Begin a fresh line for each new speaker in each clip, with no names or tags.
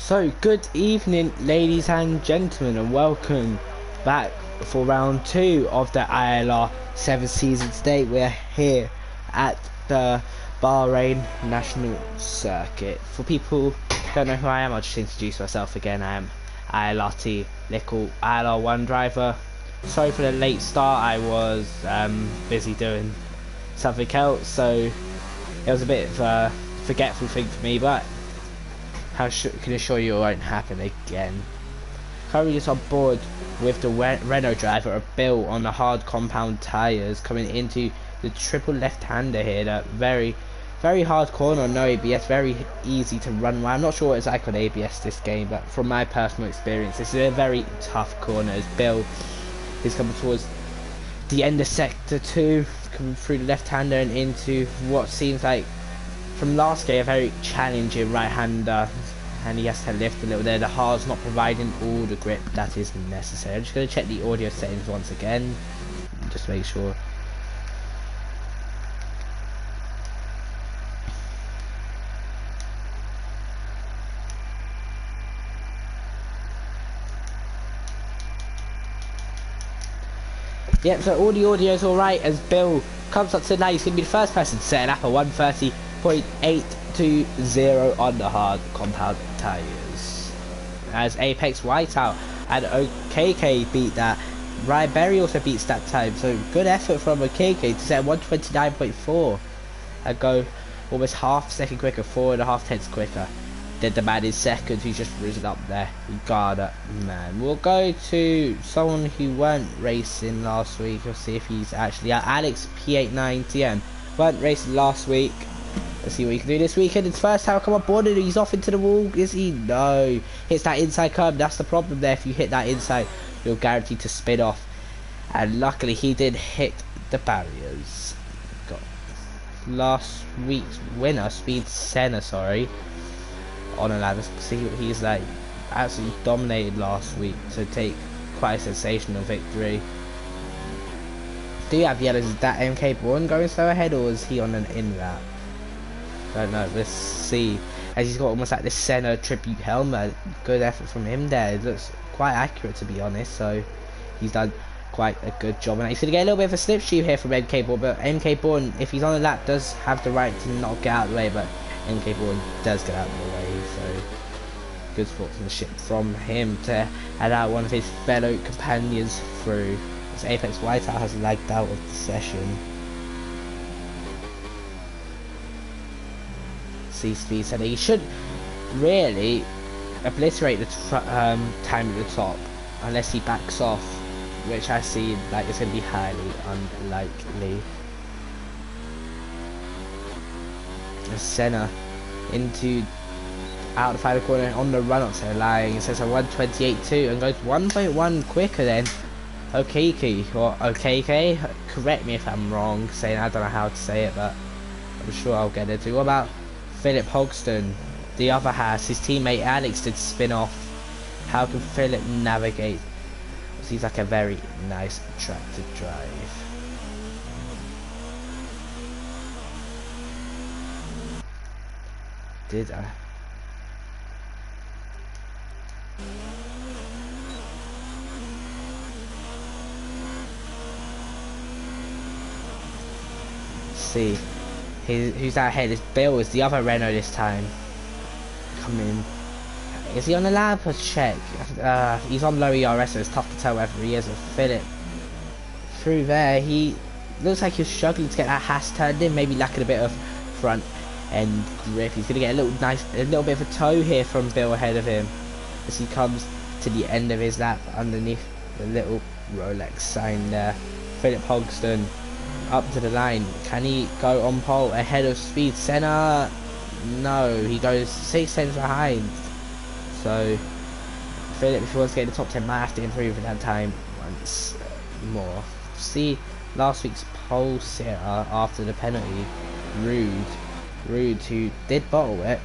So, good evening, ladies and gentlemen, and welcome back for round 2 of the ILR7 season. Today, we're here at the Bahrain National Circuit. For people who don't know who I am, I'll just introduce myself again. I am ILRT, little ILR1 driver. Sorry for the late start, I was busy doing something else, so it was a bit of a forgetful thing for me, but I can assure you it won't happen again. Currently just on board with the Renault driver, Bill, on the hard compound tyres, coming into the triple left-hander here. That very hard corner on no ABS, very easy to run well. I'm not sure what it's like on ABS this game, but from my personal experience, this is a very tough corner as Bill is coming towards the end of sector 2, coming through the left-hander and into what seems like, from last game, a very challenging right-hander, and he has to lift a little there. The hard's not providing all the grip that is necessary. I'm just going to check the audio settings once again, just make sure. Yep, so all the audio is alright as Bill comes up to now. He's going to be the first person setting up a 130.820 on the hard compound tyres. As Apex Whiteout and OKK beat that. Ryan Berry also beats that time, so good effort from OKK to set 129.4 and go almost half a second quicker, 4.5 tenths quicker than the man in second who's just risen up there. You got it, man. We'll go to someone who weren't racing last week. We'll see if he's actually Alex P89TM. Weren't racing last week. Let's see what he can do this weekend. It's first time come on board and he's off into the wall. Is he? No. Hits that inside curb. That's the problem there. If you hit that inside, you're guaranteed to spin off. And luckily he did hit the barriers. Got last week's winner, Speed Senna, sorry, on a ladder. See what he's like. Absolutely dominated last week to take quite a sensational victory. Do you have yellows? Is that MK Bourne going so ahead, or is he on an in lap? Don't know. Let's see. As he's got almost like this Senna tribute helmet. Good effort from him there. It looks quite accurate, to be honest. So he's done quite a good job. And he's going to get a little bit of a slipstream here from MK Bourne. But MK Bourne, if he's on the lap, does have the right to not get out of the way. But MK Bourne does get out of the way. So good sportsmanship from him to allow one of his fellow companions through. As Apex Whiteout has lagged out of the session. Speed said he should really obliterate the time at the top unless he backs off, which I see like it's going to be highly unlikely. And Senna into out the final corner on the run up, so lying. It says a 128.2 and goes 1.1 quicker than OKK or OKK. Correct me if I'm wrong saying, I don't know how to say it, but I'm sure I'll get it too. What about Philip Hogston? The other has his teammate Alex did spin off. How can Philip navigate? Seems like a very nice track to drive. Did I? See. Who's out ahead? Is Bill, is the other Renault this time. Coming. Is he on the lap? Let's check. He's on low ERS, so it's tough to tell whether he is. With Philip through there, he looks like he's struggling to get that Haas turned in, maybe lacking a bit of front end grip. He's gonna get a little bit of a toe here from Bill ahead of him as he comes to the end of his lap underneath the little Rolex sign there. Philip Hogston up to the line. Can he go on pole ahead of Speed Senna? No, he goes 6 tenths behind. So Philip, if he wants to get in the top 10, might have to improve in that time once more. See last week's pole sitter after the penalty, Rude, who did bottle it.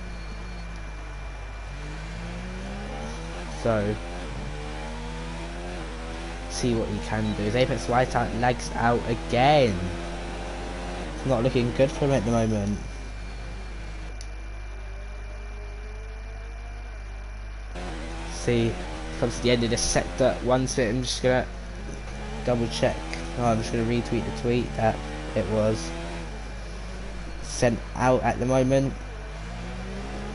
So see what he can do. His Apex Whiteout lags out again. It's not looking good for him at the moment. See, comes to the end of the sector 1 split. I'm just gonna double check. Oh, I'm just gonna retweet the tweet that it was sent out at the moment.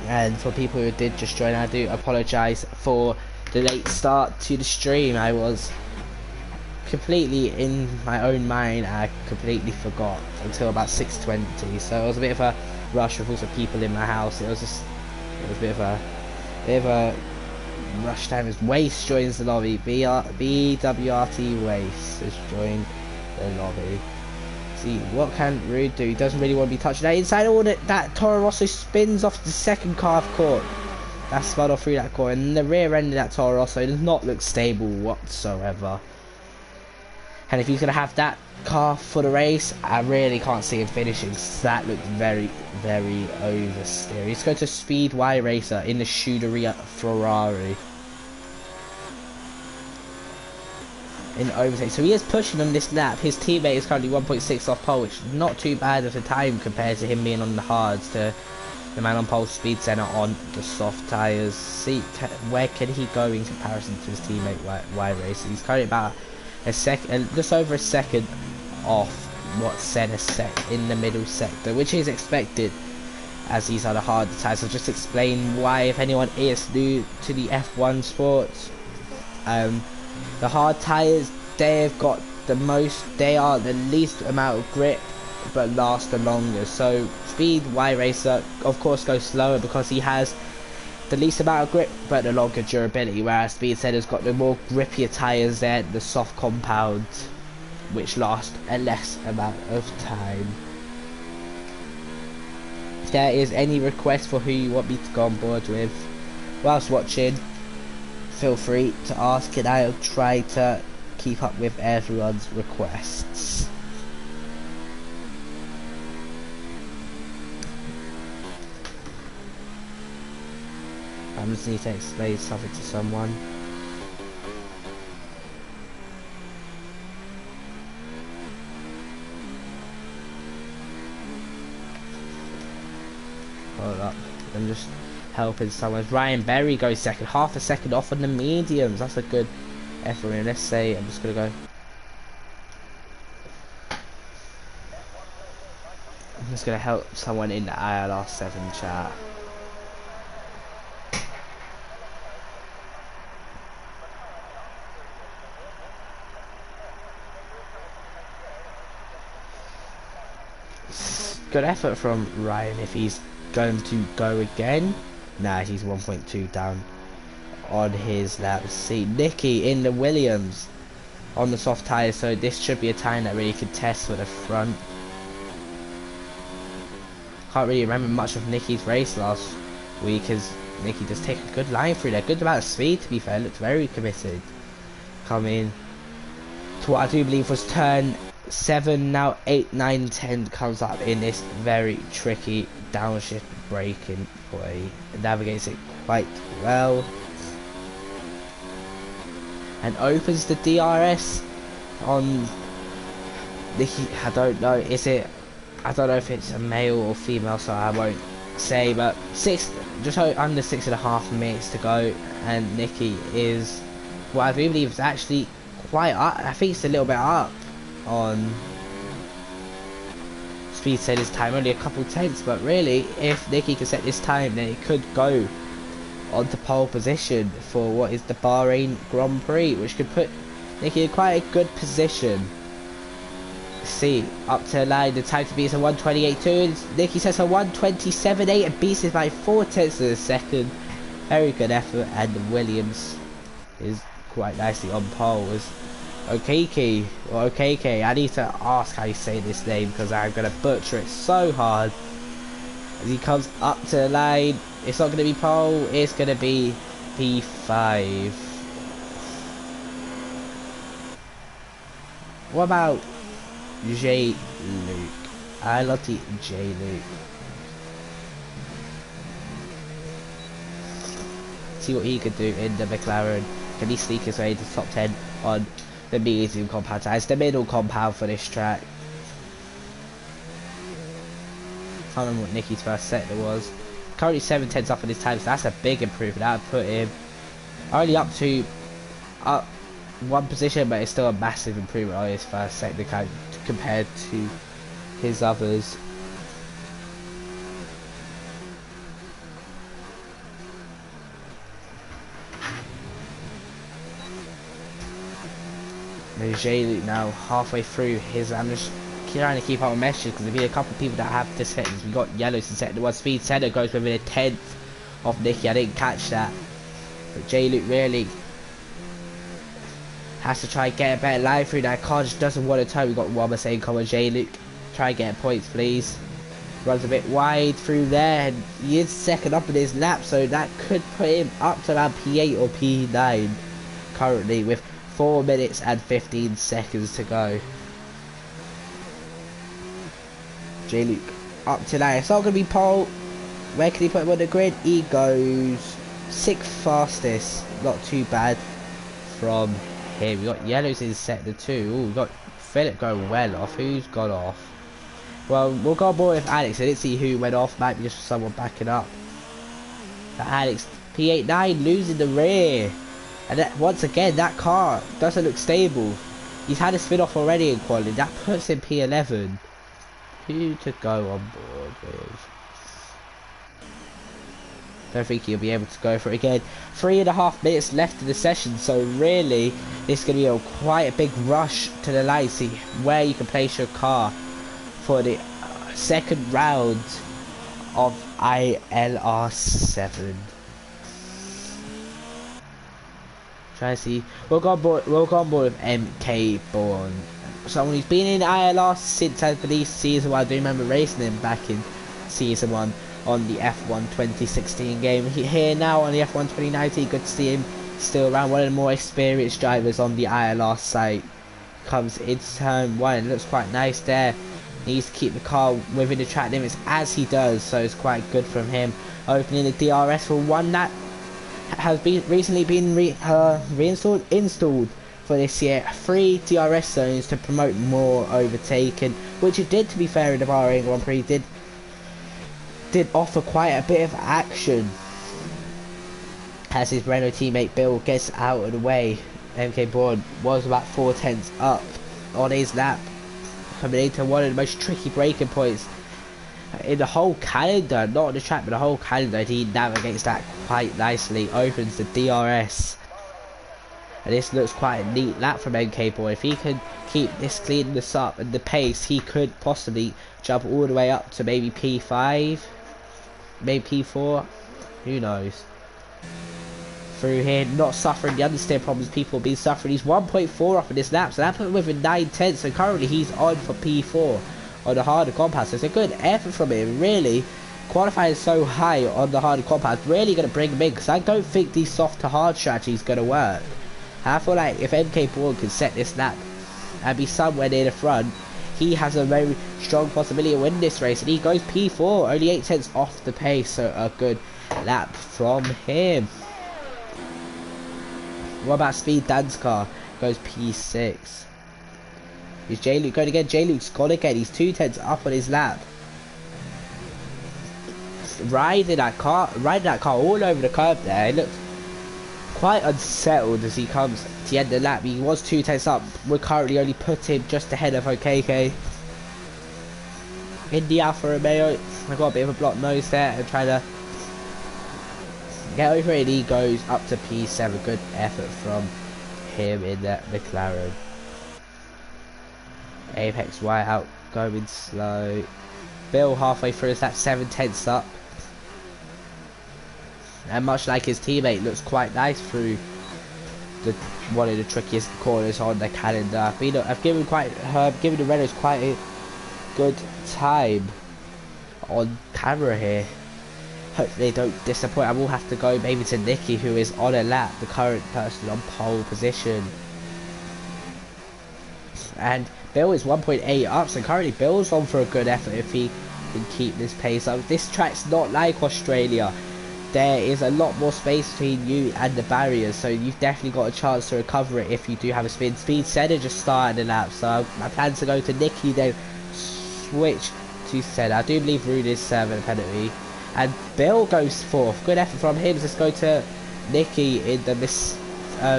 And for people who did just join, I do apologise for the late start to the stream. I was completely in my own mind. I completely forgot until about 6:20, so it was a bit of a rush with also people in my house. It was a bit of a rush time. As Waste joins the lobby. BWRT Waste has joined the lobby. See, what can Rude do? He doesn't really want to be touched. Now inside all that Toro Rosso spins off the second car of court. That spun off through that corner, and the rear end of that Toro Rosso does not look stable whatsoever. And if he's going to have that car for the race, I really can't see him finishing. So that looked very, very oversteer. He's going to Speed Y Racer in the Scuderia Ferrari. In overtake. So he is pushing on this lap. His teammate is currently 1.6 off pole, which is not too bad of a time compared to him being on the hards, to the man on pole speed center on the soft tyres. See, where can he go in comparison to his teammate Y Racer? He's currently about a second, just over a second off what's said in the middle sector, which is expected as these are the hard tyres. I'll just explain why, if anyone is new to the F1 sports. The hard tyres, they've got they are the least amount of grip but last the longest. So Speed Y Racer of course goes slower because he has the least amount of grip but the longer durability, whereas Speed Center's got the more grippier tyres there, the soft compounds, which last a less amount of time. If there is any request for who you want me to go on board with whilst watching, feel free to ask and I'll try to keep up with everyone's requests. I just need to explain something to someone. Hold up, I'm just helping someone. Ryan Berry goes second, half a second off on the mediums. That's a good effort. And let's say I'm just gonna go. I'm just gonna help someone in the ILR7 chat. Good effort from Ryan. If he's going to go again, nah, he's 1.2 down on his lap. See, Nicky in the Williams on the soft tyres, so this should be a time that really could test for the front. Can't really remember much of Nicky's race last week, as Nicky just take a good line through there. Good amount of speed, to be fair. Looked very committed. Coming to what I do believe was turn 7, now 8, 9, 10 comes up in this very tricky downshift braking point. It navigates it quite well and opens the DRS on Nicky. I don't know, I don't know if it's a male or female, so I won't say, but just under 6.5 minutes to go, and Nicky is, well, I do believe it's actually quite up. I think it's a little bit up on Speed set his time, only a couple tenths, but really if Nicky can set this time, then it could go onto pole position for what is the Bahrain Grand Prix, which could put Nicky in quite a good position. See, up to the line, the time to beat is a 1:28.2. Nicky sets a 1:27.8 and beats it by 4 tenths of a second. Very good effort, and the Williams is quite nicely on pole. As Okeke, or Okeke, I need to ask how you say this name because I'm going to butcher it so hard. As he comes up to the line, it's not going to be pole, it's going to be P5. What about J. Luke? I love the J. Luke. See what he could do in the McLaren. Can he sneak his way into the top 10 on the medium compound tyres, the middle compound for this track? Can't remember what Nicky's first sector was. Currently 7 tenths up in his time, so that's a big improvement. That would put him Only up one position, but it's still a massive improvement on his first sector compared to his others. There's J-Luke now halfway through his. I'm just trying to keep up with messages because there'll be a couple of people that have this settings. We got yellows in sector 1. Speed center goes within 1/10 of Nicky. I didn't catch that, but J-Luke really has to try and get a better line through. That car just doesn't want to tow. We got one mistake. Come on, J-Luke, try and get points, please. Runs a bit wide through there, and he is second up in his lap, so that could put him up to around P8 or P9 currently, with 4 minutes and 15 seconds to go. J-Luke up to that. It's not going to be pole. Where can he put him on the grid? He goes 6th fastest. Not too bad from him. We got yellows in sector 2. Ooh, we got Philip going well off. Who's gone off? Well, we'll go on board with Alex. I didn't see who went off. Might be just someone backing up. But Alex, P89 losing the rear. And that, once again, that car doesn't look stable. He's had a spin off already in quality. That puts him P11. Who to go on board with? Don't think he'll be able to go for it again. 3.5 minutes left in the session, so really this is going to be quite a big rush to the line. See where you can place your car for the second round of ILR7. Try to see. We'll go on board with MK Bourne. Someone who's been in ILR since, I believe, season 1. I do remember racing him back in season 1 on the F1 2016 game. Here now on the F1 2019. Good to see him still around. One of the more experienced drivers on the ILR site. Comes into turn 1. It looks quite nice there. Needs to keep the car within the track limits as he does, so it's quite good from him. Opening the DRS for one that has recently been installed for this year. 3 DRS zones to promote more overtaking, which it did, to be fair, in the Bahrain Grand Prix did offer quite a bit of action as his Renault teammate Bill gets out of the way. MK Bourne was about 4/10 up on his lap, coming into one of the most tricky braking points in the whole calendar, not on the track but the whole calendar. He navigates that quite nicely, opens the DRS, and this looks quite a neat lap from MK Bourne. If he can keep this cleanness up and the pace, he could possibly jump all the way up to maybe P5, maybe P4, who knows. Through here, not suffering the understeer problems people have been suffering. He's 1.4 up in this lap, so that put him within 9/10, so currently he's on for P4 on the harder compound. So it's a good effort from him, really. Qualifying so high on the harder compound, really going to bring him in, because I don't think the soft to hard strategy is going to work. I feel like if MK Bourne can set this lap and be somewhere near the front, he has a very strong possibility of winning this race, and he goes P4, only 8/10 off the pace, so a good lap from him. What about Speed Dan's car? Goes P6. Is J-Luke going again? J-Luke's gone again. He's 2/10 up on his lap. Riding that car all over the curb there. It looks quite unsettled as he comes to the end of the lap. He was 2/10 up. We're currently only put him just ahead of OKK. Indy Alfa Romeo. I got a bit of a blocked nose there and trying to get over it. He goes up to P7. Good effort from him in that McLaren. Apex Whiteout going slow. Bill halfway through his lap, 7/10 up. And much like his teammate, looks quite nice through one of the trickiest corners on the calendar. I've given the Renaults quite a good time on camera here. Hopefully they don't disappoint. I will have to go maybe to Nicky, who is on a lap, the current person on pole position. And Bill is 1.8 up, so currently Bill's on for a good effort if he can keep this pace up. This track's not like Australia. There is a lot more space between you and the barriers, so you've definitely got a chance to recover it if you do have a spin. Speed Senna just started the lap, so my plan to go to Nicky, then switch to Senna. I do believe Rude is serving a penalty. And Bill goes 4th. Good effort from him. Let's go to Nicky in the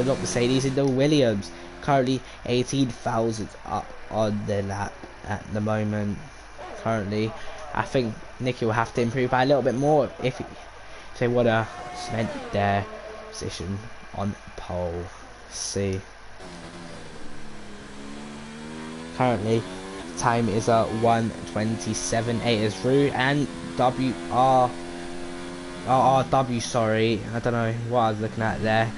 not Mercedes, in the Williams, currently 18,000 up on the lap at the moment. Currently, I think Nicky will have to improve by a little bit more if they want to cement their position on pole. See, currently time is 1:27.8 as Rue and RRW, sorry, I don't know what I was looking at there.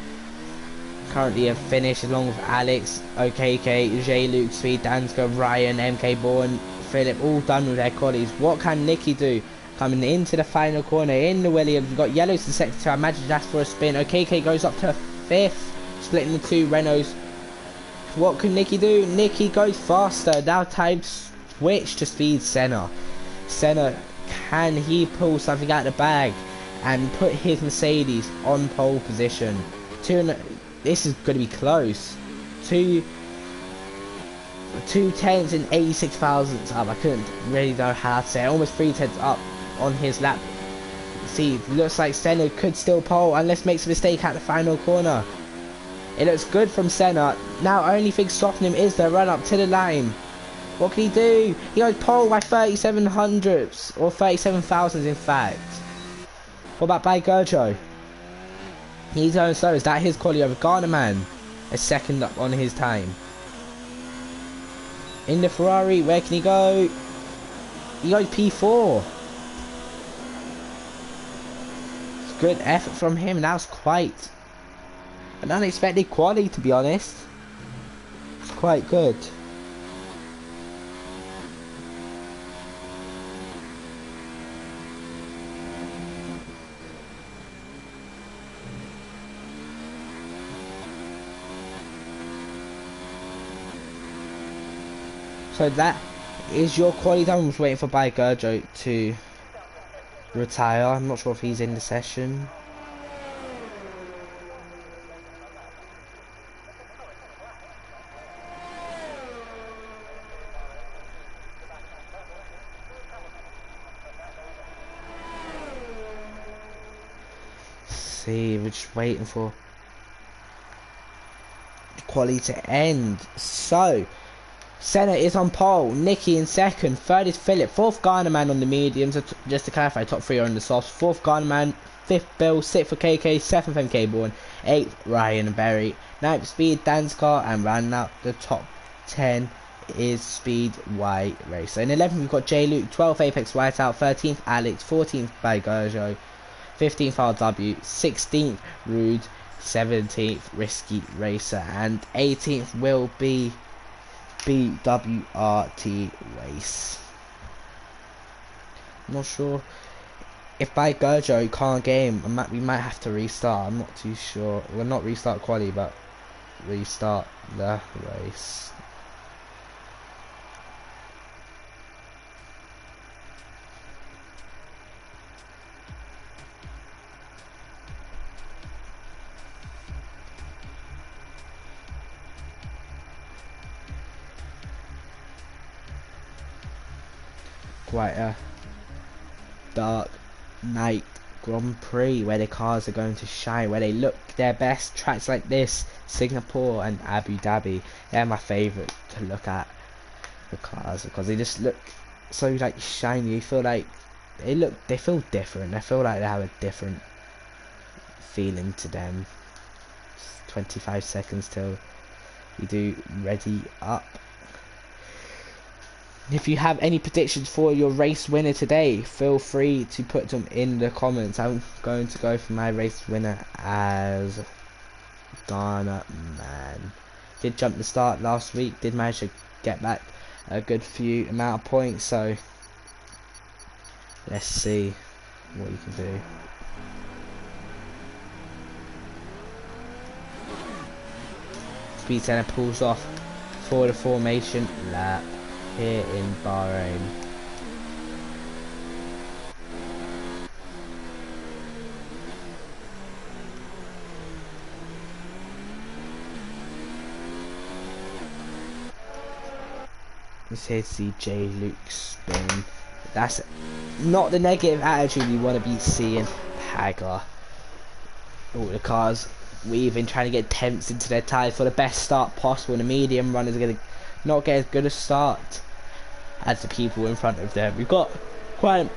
Currently a finish along with Alex, OKK, J-Luke, Speed, Danska, Ryan, MK Bourne, Philip, all done with their qualities. What can Nicky do? Coming into the final corner in the Williams, we've got yellows to sector 2, I imagine that's for a spin. OKK goes up to 5th, splitting the two Renaults. What can Nicky do? Nicky goes faster, now time switch to Speed Senna. Senna, can he pull something out of the bag and put his Mercedes on pole position? This is going to be close. Two tenths and 86 thousandths up. I couldn't really know how to say it. Almost 3 tenths up on his lap. See, looks like Senna could still pole unless makes a mistake at the final corner. It looks good from Senna. Now only thing stopping him is the run up to the line. What can he do? He goes pole by 37 hundredths or 37 thousandths in fact. What about by Gerjo? He's going slow. Is that his quality over Garnerman? A second up on his time. In the Ferrari, where can he go? He goes P4. It's good effort from him. That was quite an unexpected quality, to be honest. It's quite good. So that is your quality done. I was waiting for By Gerjo to retire. I'm not sure if he's in the session. See, we're just waiting for the quality to end. So Senna is on pole, Nicky in second, third is Philip, fourth Garnerman on the mediums, just to clarify, top 3 are on the softs, fourth Garnerman, fifth Bill, sixth for KK, seventh MK Bourne, eighth Ryan and Berry, ninth Speed Danskar, and rounding out the top 10 is Speed White Racer. In 11th we've got J Luke, 12th Apex Whiteout, 13th Alex, 14th by Gerjo, 15th RW, 16th Rude, 17th Risky Racer, and 18th will be BWRT Race. I'm not sure if by Gerjo can't game. We might have to restart. I'm not too sure. Well, not restart quali, but restart the race. Quite a dark night Grand Prix where the cars are going to shine, where they look their best. Tracks like this, Singapore and Abu Dhabi, they're my favourite to look at, the cars, because they just look so like shiny. You feel like they feel different. I feel like they have a different feeling to them. It's 25 seconds till we do ready up. If you have any predictions for your race winner today, feel free to put them in the comments. I'm going to go for my race winner as Ghana Man. Did jump the start last week, did manage to get back a good few amount of points, so let's see what you can do. Speed Center pulls off for the formation lap here in Bahrain. Let's here to see J Luke spin. That's not the negative attitude you want to be seeing. Hagar. all the cars weaving, trying to get temps into their tyres for the best start possible, and the medium runners are going to not get as good a start as the people in front of them. We've got quite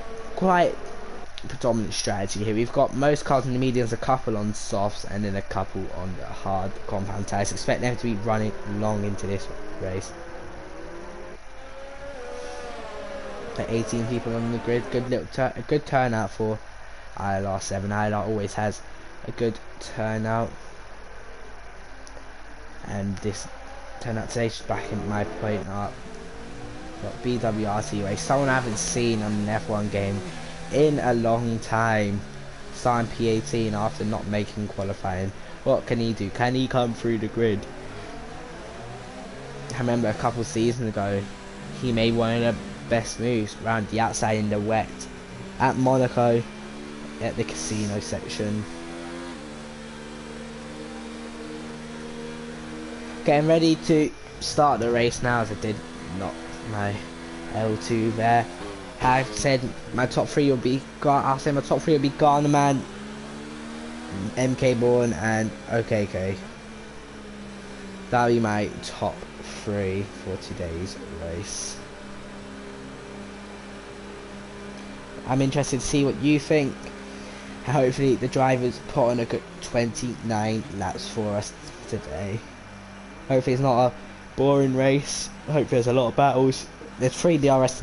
predominant strategy here. We've got most cars in the mediums, a couple on softs, and then a couple on the hard compound tyres. Expect them to be running long into this race. 18 people on the grid, a good turnout for ILR7. ILR always has a good turnout, and this turnout today is backing my point up. Got BWRT race, someone I haven't seen on an F1 game in a long time, starting P18 after not making qualifying. What can he do? Can he come through the grid? I remember a couple seasons ago he made one of the best moves around the outside in the wet at Monaco at the casino section. Getting ready to start the race now, as I did not my L2 there. I've said my top three will be Garnerman, MK Bourne, and OKK. That'll be my top three for today's race. I'm interested to see what you think. Hopefully the drivers put on a good 29 laps for us today. Hopefully it's not a boring race. Hopefully there's a lot of battles. There's three DRS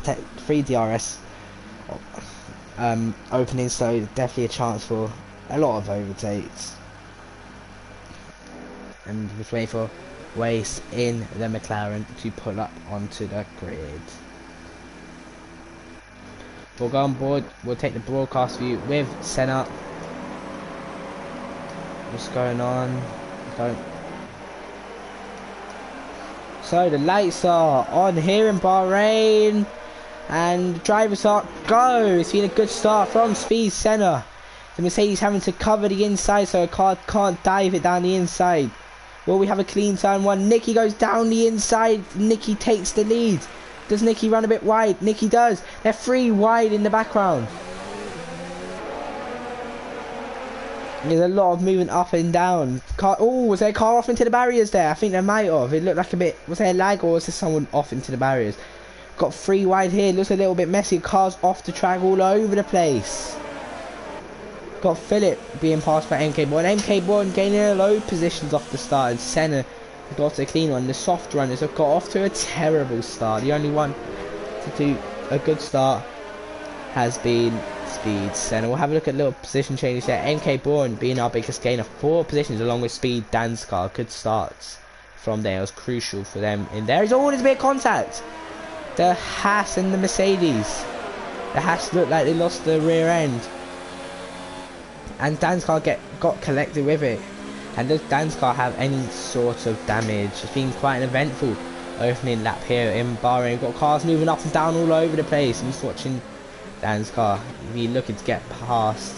openings, so definitely a chance for a lot of overtakes. And just waiting for Wace in the McLaren to pull up onto the grid. We'll go on board. We'll take the broadcast view with Senna. What's going on? So the lights are on here in Bahrain, and the drivers are go. It's been a good start from Speed Senna. The Mercedes having to cover the inside so a car can't dive it down the inside. Will we have a clean turn one? Nicky goes down the inside. Nicky takes the lead. Does Nicky run a bit wide? Nicky does. They're three wide in the background. There's a lot of movement up and down. Oh, was there a car off into the barriers there? I think there might have. It looked like a bit... Was there a lag, or was there someone off into the barriers? Got three wide here. Looks a little bit messy. Cars off the track all over the place. Got Philip being passed by MK Bourne. MK Bourne gaining a low positions off the start. And Senna got a clean one. The soft runners have got off to a terrible start. The only one to do a good start has been Speed Senna. We'll have a look at little position changes there. MK Bourne being our biggest gainer, 4 positions along with Speed Dan's car. Good starts from there. It was crucial for them in there. There's always a bit of contact. The Haas and the Mercedes. The Haas looked like they lost the rear end, and Dan's car got collected with it. And does Dan's car have any sort of damage? It's been quite an eventful opening lap here in Bahrain. We've got cars moving up and down all over the place. I'm just watching Dan's car. He's looking to get past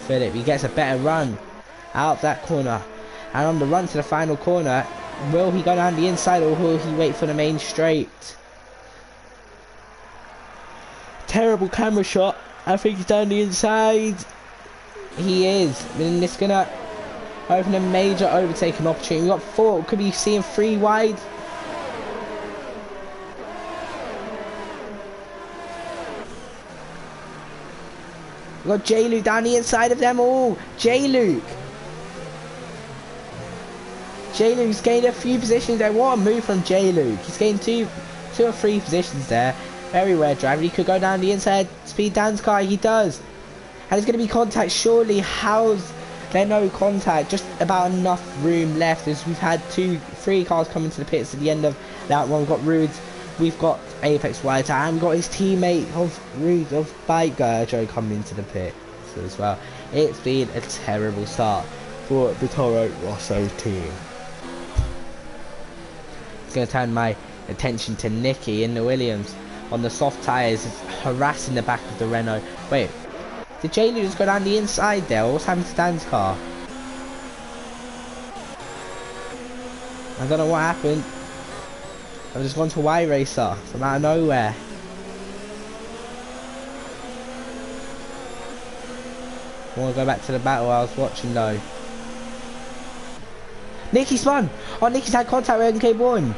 Philip. He gets a better run out of that corner. And on the run to the final corner, will he go down the inside or will he wait for the main straight? Terrible camera shot. I think he's down the inside. He is. And it's gonna open a major overtaking opportunity. We've got 4. Could be seeing 3 wide. We've got J-Luke down the inside of them all. J-Luke's gained a few positions there. What a move from J-Luke. He's gained 2 or 3 positions there. Very rare driver. He could go down the inside. Speed Dan's car. He does. And there's going to be contact. Surely, how's there no contact? Just about enough room left, as we've had 3 cars coming to the pits at the end of that one. We've got Rudes. We've got Apex White, and we've got his teammate of Rude of Bike Joe coming into the pit as well. It's been a terrible start for the Toro Rosso team. It's going to turn my attention to Nicky in the Williams on the soft tyres, harassing the back of the Renault. Wait, did J-Lu just go down the inside there? What's happened to Dan's car? I don't know what happened. I've just gone to Y Racer from out of nowhere. I want to go back to the battle I was watching though. Nicky spun! Oh, Nicky's had contact with MK1.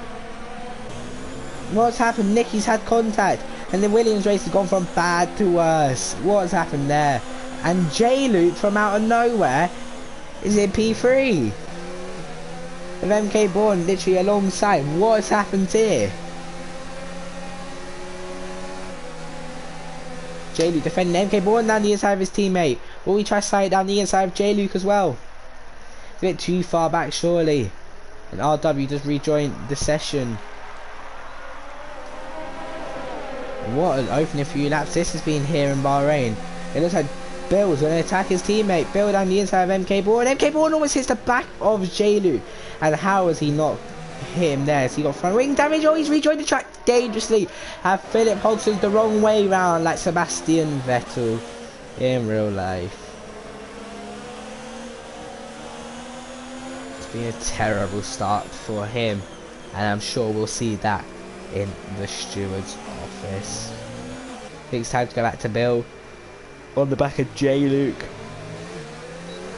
What's happened? Nicky's had contact. And the Williams race has gone from bad to worse. What's happened there? And J-Luke from out of nowhere is in P3. With MK1 literally alongside. What's happened here? J-Luke defending MK1 down the inside of his teammate. Will we try to slide down the inside of J-Luke as well? It's a bit too far back surely. And RW just rejoined the session. What an opening few laps this has been here in Bahrain. It looks like Bill's going to attack his teammate. Bill down the inside of MK1. And MK1 almost hits the back of J-Luke. And how has he not hit him there? So he got front wing damage. Oh, he's rejoined the track dangerously. And Philip Hodgson's the wrong way round like Sebastian Vettel in real life. It's been a terrible start for him. And I'm sure we'll see that in the steward's office. I think it's time to go back to Bill on the back of J-Luke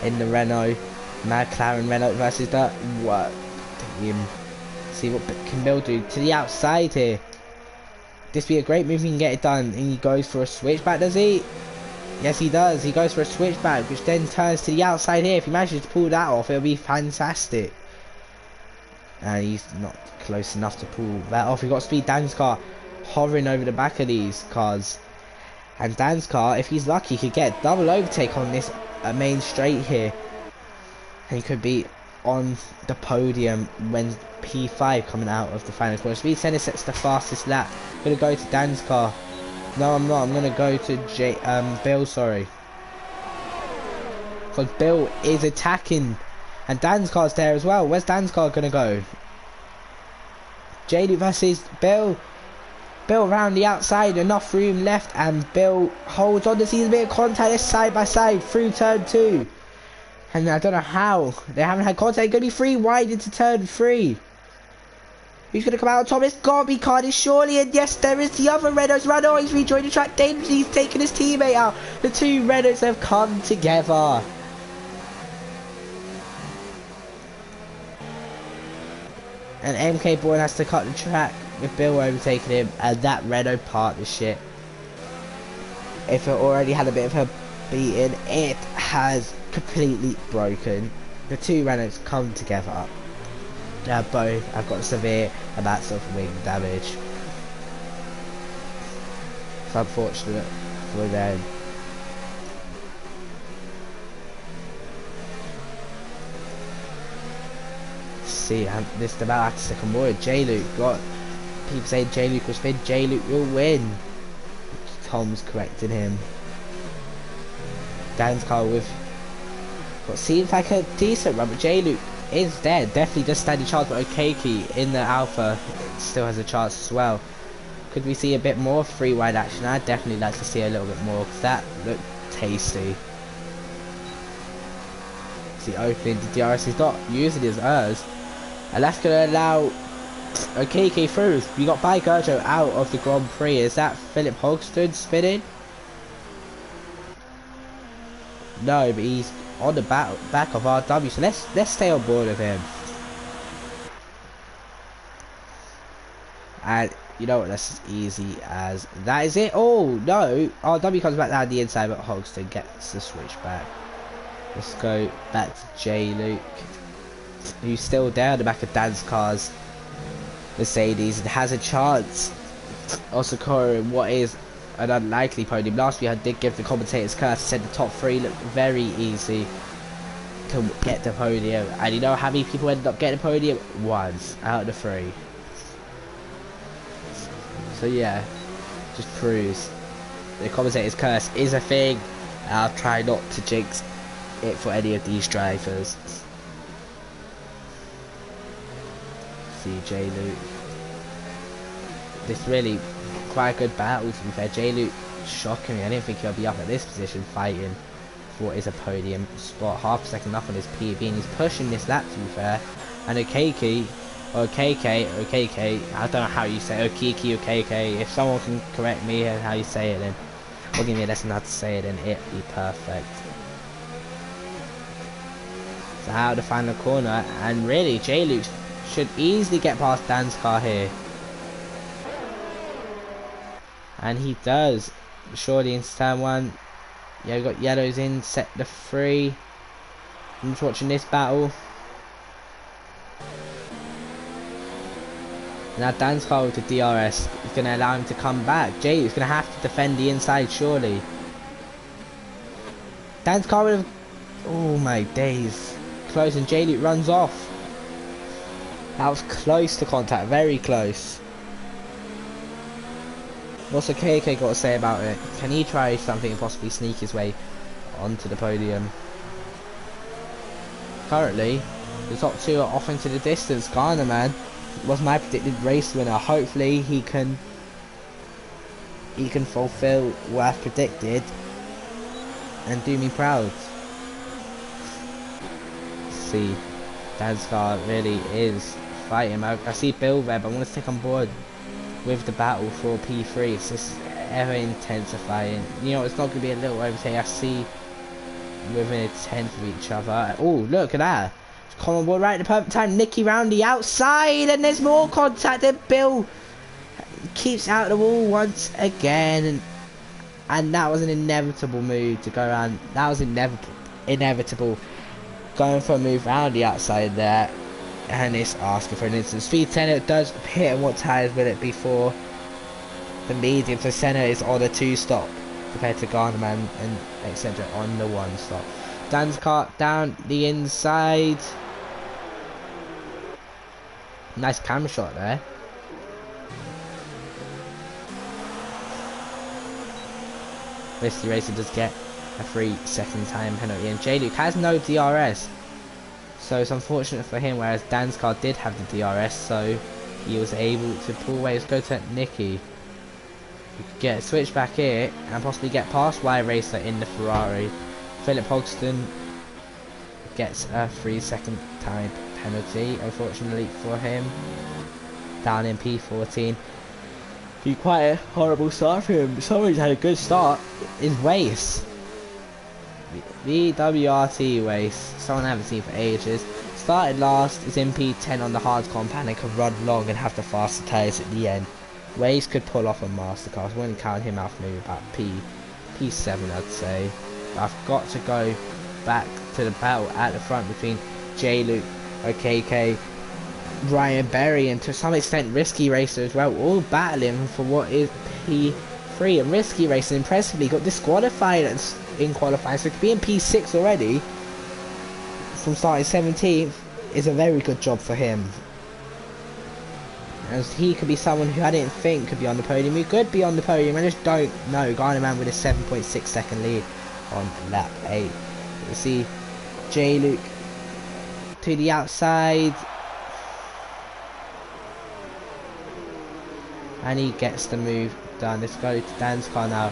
in the Renault. McLaren Renault versus the what team? See what can Bill do to the outside here. This be a great move, he can get it done. And he goes for a switchback, does he? Yes, he does. He goes for a switchback, which then turns to the outside here. If he manages to pull that off, it'll be fantastic. And he's not close enough to pull that off. We've got Speed Dan's car hovering over the back of these cars. And Dan's car, if he's lucky, could get a double overtake on this main straight here. And he could be on the podium when P5 coming out of the final corner. Speed Center sets the fastest lap. I'm going to go to Dan's car. No, I'm not. I'm going to go to Bill, sorry. Because Bill is attacking. And Dan's car's there as well. Where's Dan's car going to go? J-Luke versus Bill. Bill around the outside, enough room left, and Bill holds on to see a bit of contact. They're side by side through turn 2. And I don't know how they haven't had contact. It's going to be 3 wide into turn 3. Who's going to come out on top? It's got to be Cardiff, surely. And yes, there is the other Renault's run. Oh, he's rejoined the track dangerously. He's taken his teammate out. The two Renaults have come together. And MK Boy has to cut the track with Bill overtaking him, and that Renault partnership, if it already had a bit of a beating, it has completely broken. The two Renaults come together. Both have got severe amounts of wing damage. It's unfortunate for them. See, this is about to second word. J-Luke got people saying J-Luke was fit. J-Luke will win. Tom's correcting him. Dan's car with what seems like a decent run, but J-Luke is there. Definitely does stand a chance, but Okeke in the Alpha still has a chance as well. Could we see a bit more free wide action? I'd definitely like to see a little bit more, because that looked tasty. See, opening the DRS, he's not using his ERS. And that's going to allow Okeke through. We got Baigerjo out of the Grand Prix. Is that Philip Hogston spinning? No, but he's on the back of RW. So let's stay on board with him. And you know what? That's as easy as that. Is it? Oh no! RW comes back down the inside, but Hogston gets the switch back. Let's go back to J-Luke, who's still there at the back of Dan's car's Mercedes and has a chance of securing what is an unlikely podium. Last week I did give the commentators curse, said the top 3 looked very easy to get the podium, and you know how many people ended up getting the podium? 1 out of the 3. So yeah, just proves the commentators curse is a thing. I'll try not to jinx it for any of these drivers. See J-Luke. This really quite a good battle, to be fair. J-Luke shocking me. I didn't think he'll be up at this position fighting for what is a podium spot. Half a second up on his PB, and he's pushing this lap, to be fair. And Okeke, I don't know how you say Okeke. If someone can correct me on how you say it, then, or give me a lesson how to say it, then it'd be perfect. out of the final corner, and really J-Luke should easily get past Dan's car here. And he does. Surely into turn 1. Yeah, we've got yellows in, set the 3. I'm just watching this battle. Now Dan's car with the DRS is going to allow him to come back. J-Luke's going to have to defend the inside surely. Dan's car would have... Oh my days. Close, and J-Luke runs off. That was close to contact, very close. What's the KK got to say about it? Can he try something and possibly sneak his way onto the podium? Currently, the top 2 are off into the distance. Garner, man, was my predicted race winner. Hopefully he can fulfill what I've predicted and do me proud. See, Dan's car really is fighting. I see Bill there, but I want to stick on board with the battle for P3. It's just ever intensifying. You know, it's not going to be a little overtake. I see within a tenth of each other. Oh, look at that. Come on board right at the perfect time. Nicky round the outside, and there's more contact, and Bill keeps out the wall once again. And that was an inevitable move to go around. That was inevitable. Going for a move round the outside there. And it's asking for an instant speed. Senna does hit, and what tyres will it be for? The medium. So Senna is on a 2-stop compared to Garnerman and etc. on the 1-stop. Dan's car down the inside. Nice camera shot there. Risky Racer does get a 3-second time penalty, and J-Luke has no DRS. So it's unfortunate for him, whereas Dan's car did have the DRS, so he was able to pull away. Let's go to Nicky. We could get a switch back here and possibly get past Y Racer in the Ferrari. Philip Hogston gets a 3-second time penalty, unfortunately for him. Down in P14. Be quite a horrible start for him. Someone's had a good start is Wace. The WRT Wace, someone I haven't seen for ages. Started last, is in P10 on the hard compound and can run long and have the faster tyres at the end. Wace could pull off a masterclass. I wouldn't count him out for maybe about P7 I'd say. But I've got to go back to the battle at the front between J-Luke, OKK, Ryan Berry, and to some extent Risky Racer as well, all battling for what is P3. And Risky Racer impressively got disqualified in qualifying, so to be in P6 already from starting 17th is a very good job for him, as he could be someone who I didn't think could be on the podium. He could be on the podium, I just don't know. Garnerman with a 7.6 second lead on lap 8. You see J-Luke to the outside, and he gets the move done. Let's go to Dan's car now,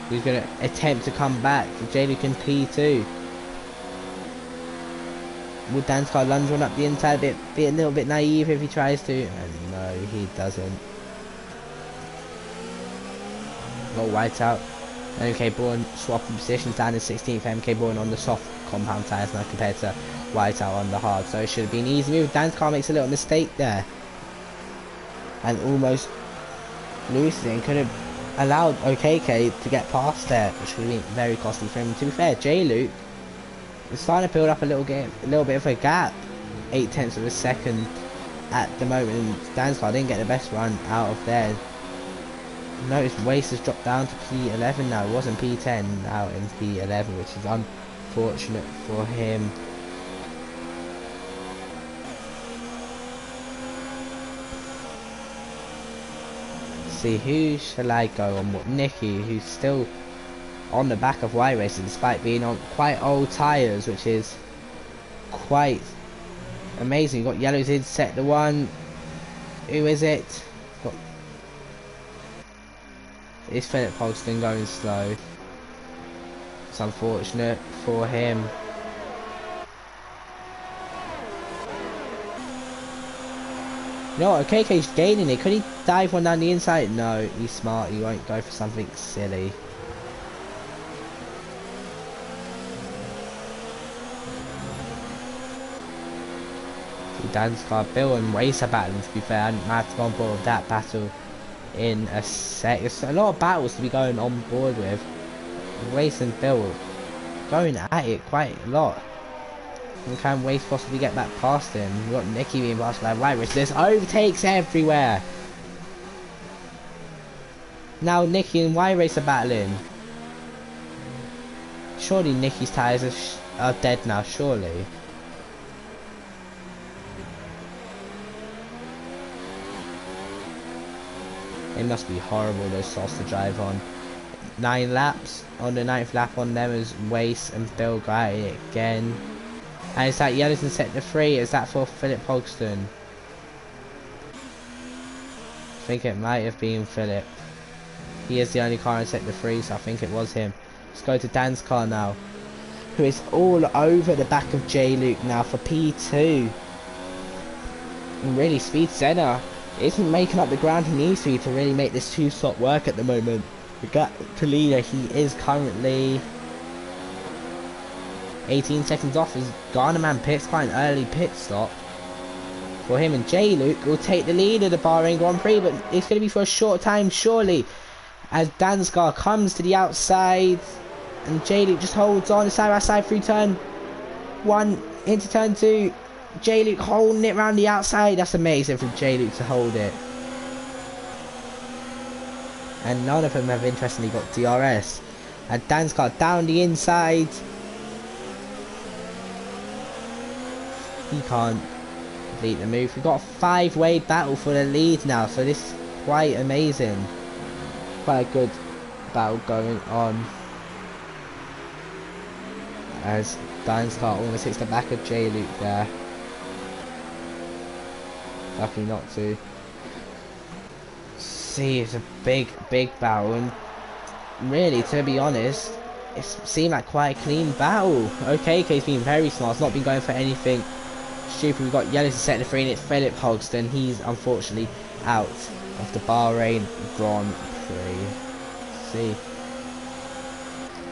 who's going to attempt to come back. J-Luke in P2. Will Dan's car lunge one up the inside? Be a little bit naive if he tries to. And no, he doesn't. Got white out. MK Bourne swapping positions down in 16th. MK Bourne on the soft compound tyres now compared to white out on the hard. So it should have been easy move. Dan's car makes a little mistake there, and almost loses it, and could have allowed OKK to get past there, which would have been very costly for him. To be fair, J-Luke is starting to build up a little bit of a gap, 0.8 of a second at the moment, and Dan's car didn't get the best run out of there. Notice Wace has dropped down to P11 now. It wasn't P10, now in P11, which is unfortunate for him. See, who shall I go on? What, Nicky, who's still on the back of Y Racer despite being on quite old tyres, which is quite amazing. You've got yellows in, set the 1. Who is it? It's Philip Hogston going slow. It's unfortunate for him. You know what, KK's gaining it. Could he dive one down the inside? No, he's smart. He won't go for something silly. Dan's car. Bill and Race are battling, to be fair. I might have to go on board with that battle in a sec. It's a lot of battles to be going on board with. Race and Bill going at it quite a lot. And can Race possibly get back past him? We've got Nicky being passed by White Race. There's overtakes everywhere. Now Nicky and White Race are battling. Surely Nicky's tyres are dead now, surely. It must be horrible, those softs to drive on. 9 laps. On the 9th lap on them is Wace and Bill got it again. And is that Yellowton sector 3? Is that for Philip Hogston? I think it might have been Philip. He is the only car in sector 3, so I think it was him. Let's go to Dan's car now, who is all over the back of J. Luke now for P2. And really, Speed Senna isn't making up the ground he needs to really make this 2-stop work at the moment. We got to leader, he is currently 18 seconds off as Garnerman pits, quite an early pit stop for him, and J. Luke will take the lead of the Bahrain Grand Prix, but it's going to be for a short time surely, as Dan's car comes to the outside and J. Luke just holds on side by side through turn 1 into turn 2. J. Luke holding it around the outside. That's amazing for J. Luke to hold it. And none of them have interestingly got DRS. And Dan's car down the inside. He can't complete the move. We've got a 5-way battle for the lead now, so this is quite amazing. Quite a good battle going on. As Dan's car almost hits the back of J. Luke there. Lucky not to. See, it's a big battle, and really, to be honest, it seemed like quite a clean battle. OKK's been very smart, it's not been going for anything stupid. We've got Yellow to set the 3, and it's Philip Hogston. He's unfortunately out of the Bahrain Grand Prix. See,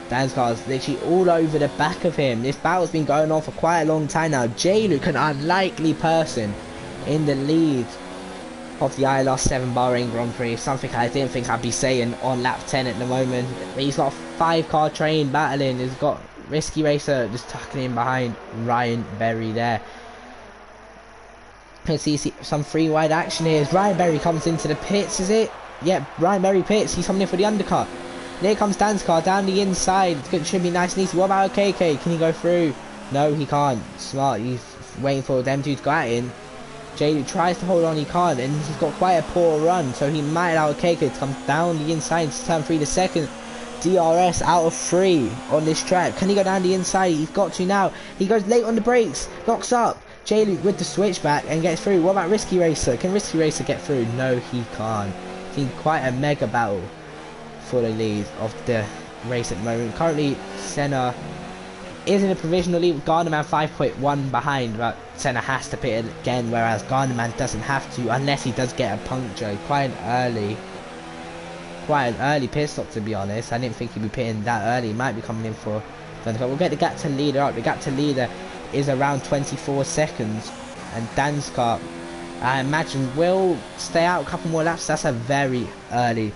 Dan's car is literally all over the back of him. This battle's been going on for quite a long time now. J. Luke, an unlikely person in the lead of the ILR7 Bahrain Grand Prix, something I didn't think I'd be saying on lap 10 at the moment. But he's got a 5-car train battling. He's got Risky Racer just tucking in behind Ryan Berry there. Let's see some free wide action here as Ryan Berry comes into the pits, is it? Yep, Ryan Berry pits. He's coming in for the undercut. And here comes Dan's car down the inside. It should be nice and easy. What about KK? Can he go through? No, he can't. Smart. He's waiting for them two to go at him. J. Luke tries to hold on, he can't, and he's got quite a poor run, so he might allow KK to come down the inside to turn 3, the second DRS out of 3 on this track. Can he go down the inside? He's got to now. He goes late on the brakes, locks up. J. Luke with the switchback and gets through. What about Risky Racer? Can Risky Racer get through? No, he can't. It's been quite a mega battle for the lead of the race at the moment. Currently, Senna is in a provisional lead with Garnerman 5.1 behind, but Senna has to pit again, whereas Garnerman doesn't have to unless he does get a puncture. Quite an early pit stop, to be honest. I didn't think he'd be pitting that early. He might be coming in for we'll get the gap to leader up. The gap to leader is around 24 seconds, and Dan's car, I imagine, will stay out a couple more laps. That's a very early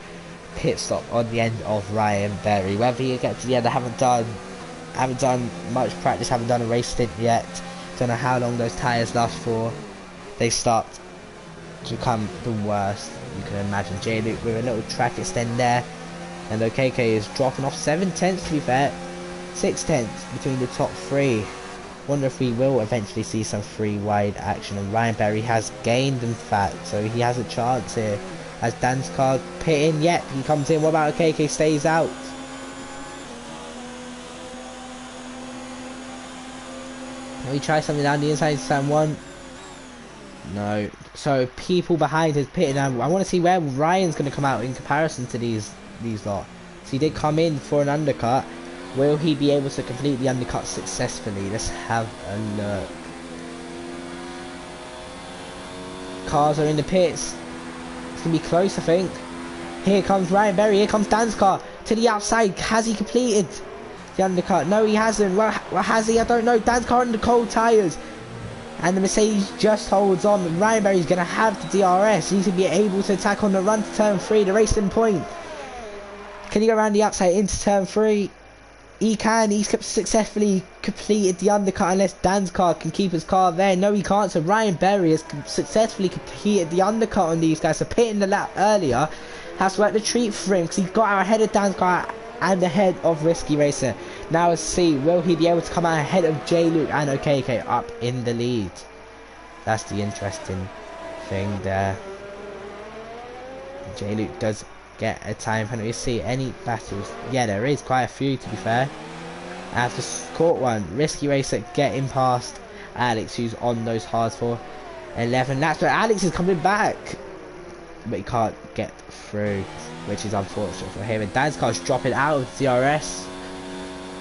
pit stop on the end of Ryan Berry. Whether he gets to the end, I haven't done much practice, haven't done a race stint yet. Don't know how long those tyres last for. They start to become the worst you can imagine. J. Luke with a little track extend there, and OKK is dropping off 7 tenths, to be fair. 6 tenths between the top 3. Wonder if we will eventually see some free wide action, and Ryan Berry has gained, in fact, so he has a chance here. As Dan's car pit in, yep, he comes in. What about OKK? Stays out. Can we try something down the inside to turn 1? No. So people behind his pitting. I want to see where Ryan's going to come out in comparison to these lot. So he did come in for an undercut. Will he be able to complete the undercut successfully? Let's have a look. Cars are in the pits. It's going to be close, I think. Here comes Ryan Berry. Here comes Dan's car to the outside. Has he completed the undercut? No, he hasn't. Well, has he? I don't know. Dan's car under cold tyres. And the Mercedes just holds on. Ryan Berry's going to have the DRS. He's going to be able to attack on the run to turn 3, the racing point. Can he go around the outside into turn 3? He can. He's successfully completed the undercut unless Dan's car can keep his car there. No, he can't. So Ryan Berry has successfully completed the undercut on these guys. So pitting the lap earlier has worked a treat for him because he got out ahead of Dan's car and ahead of Risky Racer. Now let's see, will he be able to come out ahead of J-Luke and OKK up in the lead? That's the interesting thing there. J-Luke does get a time penalty. See any battles? Yeah, there is quite a few, to be fair. I've just caught one. Risky Racer getting past Alex, who's on those hards for 11 laps, but Alex is coming back, but he can't get through, which is unfortunate for him. And Dan's car's dropping out of the DRS,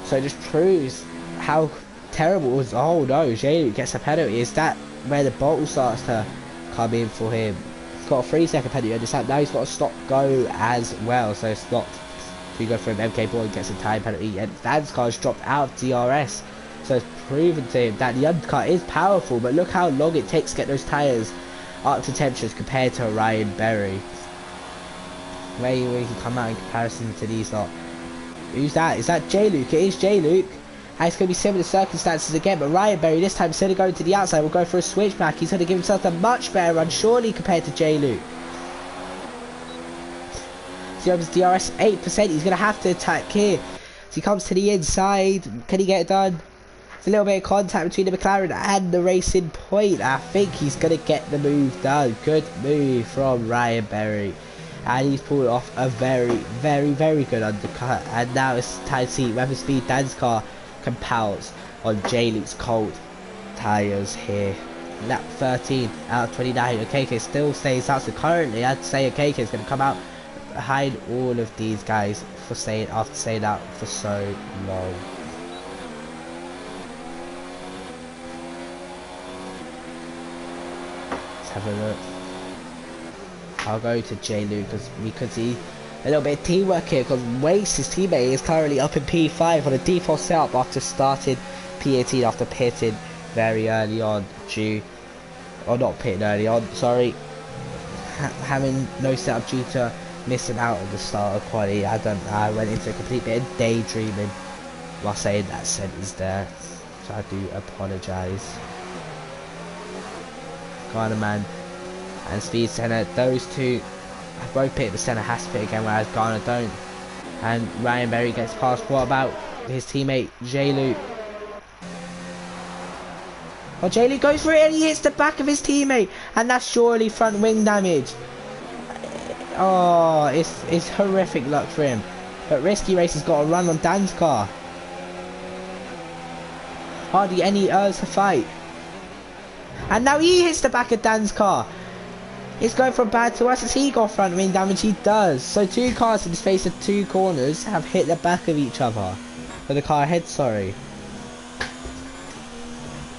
so it just proves how terrible it was. Oh no, J-Luke gets a penalty. Is that where the bottle starts to come in for him? Got a 3-second penalty on this lap. Now he's got to stop go as well, so stopped to go for him. MK Boy gets a time penalty, and Dan's car's dropped out of DRS, so it's proven to him that the undercut is powerful, but look how long it takes to get those tyres up to temperatures compared to Ryan Berry. Where he can come out in comparison to these lot. Who's that? Is that J-Luke? It is J-Luke. And it's going to be similar circumstances again, but Ryan Berry this time, instead of going to the outside, will go for a switchback. He's going to give himself a much better run, surely, compared to J-Luke. So he opens DRS 8%. He's going to have to attack here. So he comes to the inside. Can he get it done? There's a little bit of contact between the McLaren and the racing point. I think he's going to get the move done. Good move from Ryan Berry. And he's pulled off a very, very, very good undercut. And now it's time to see whether Speed Dan's car can pounce on J-Luke's cold tyres here. Lap 13 out of 29. OKK still stays out, so currently I'd say OKK is going to come out behind all of these guys for staying after staying out for so long. Let's have a look. I'll go to J-Luke because we could see a little bit of teamwork here, because Wace, his teammate, is currently up in P5 on a default setup after starting P18 after pitting very early on not pitting early on, sorry, having no setup due to missing out on the start of quality. I went into a complete bit of daydreaming while saying that sentence there, so I do apologise. Garner Man and Speed Senna, those two have both picked, but Senna has to pick again, whereas Garner don't. And Ryan Berry gets past. What about his teammate J-Luke? Oh, J-Luke goes for it and he hits the back of his teammate, and that's surely front wing damage. Oh, it's horrific luck for him. But Risky Racer's got a run on Dan's car. Hardly any urge to fight. And now he hits the back of Dan's car. It's going from bad to worse. Has he got front wing damage? He does. So two cars in the space of 2 corners have hit the back of each other. Or the car ahead, sorry.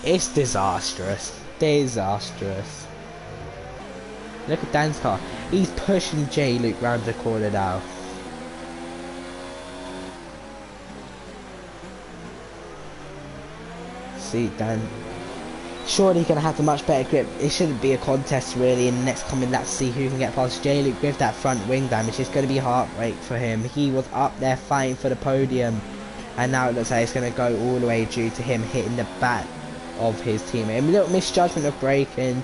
It's disastrous. Disastrous. Look at Dan's car. He's pushing J-Luke round the corner now. See, Dan. Surely he's going to have a much better grip. It shouldn't be a contest really in the next coming laps to see who can get past J-Luke with that front wing damage. It's going to be heartbreak for him. He was up there fighting for the podium, and now it looks like it's going to go all the way due to him hitting the back of his teammate. A little misjudgment of braking,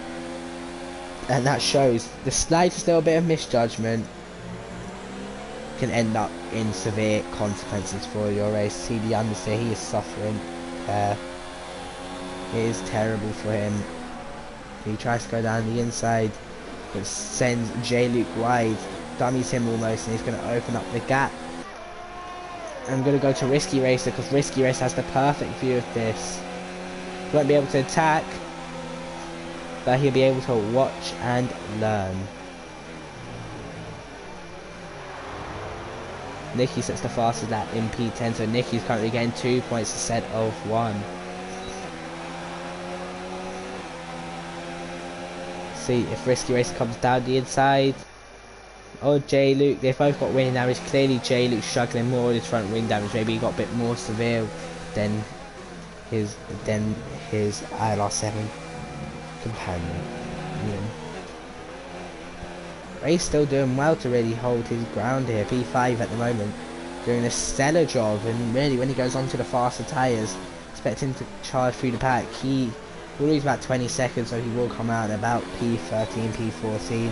and that shows. The slightest little bit of misjudgment can end up in severe consequences for your race. See the understeer, he is suffering there. It is terrible for him. He tries to go down the inside, but sends J-Luke wide, dummies him almost, and he's going to open up the gap. I'm going to go to Risky Racer, because Risky Racer has the perfect view of this. He won't be able to attack, but he'll be able to watch and learn. Nicky sets the fastest lap in P10, so Nicky's currently getting 2 points instead of 1. See if Risky Racer comes down the inside. Oh, J-Luke, they've both got wing damage. Clearly J-Luke's struggling more with his front wing damage. Maybe he got a bit more severe than his ILR7. companion. Ray's still doing well to really hold his ground here. P5 at the moment, doing a stellar job, and really when he goes on to the faster tyres, expecting to charge through the pack, he will lose about 20 seconds, so he will come out at about P13, P14.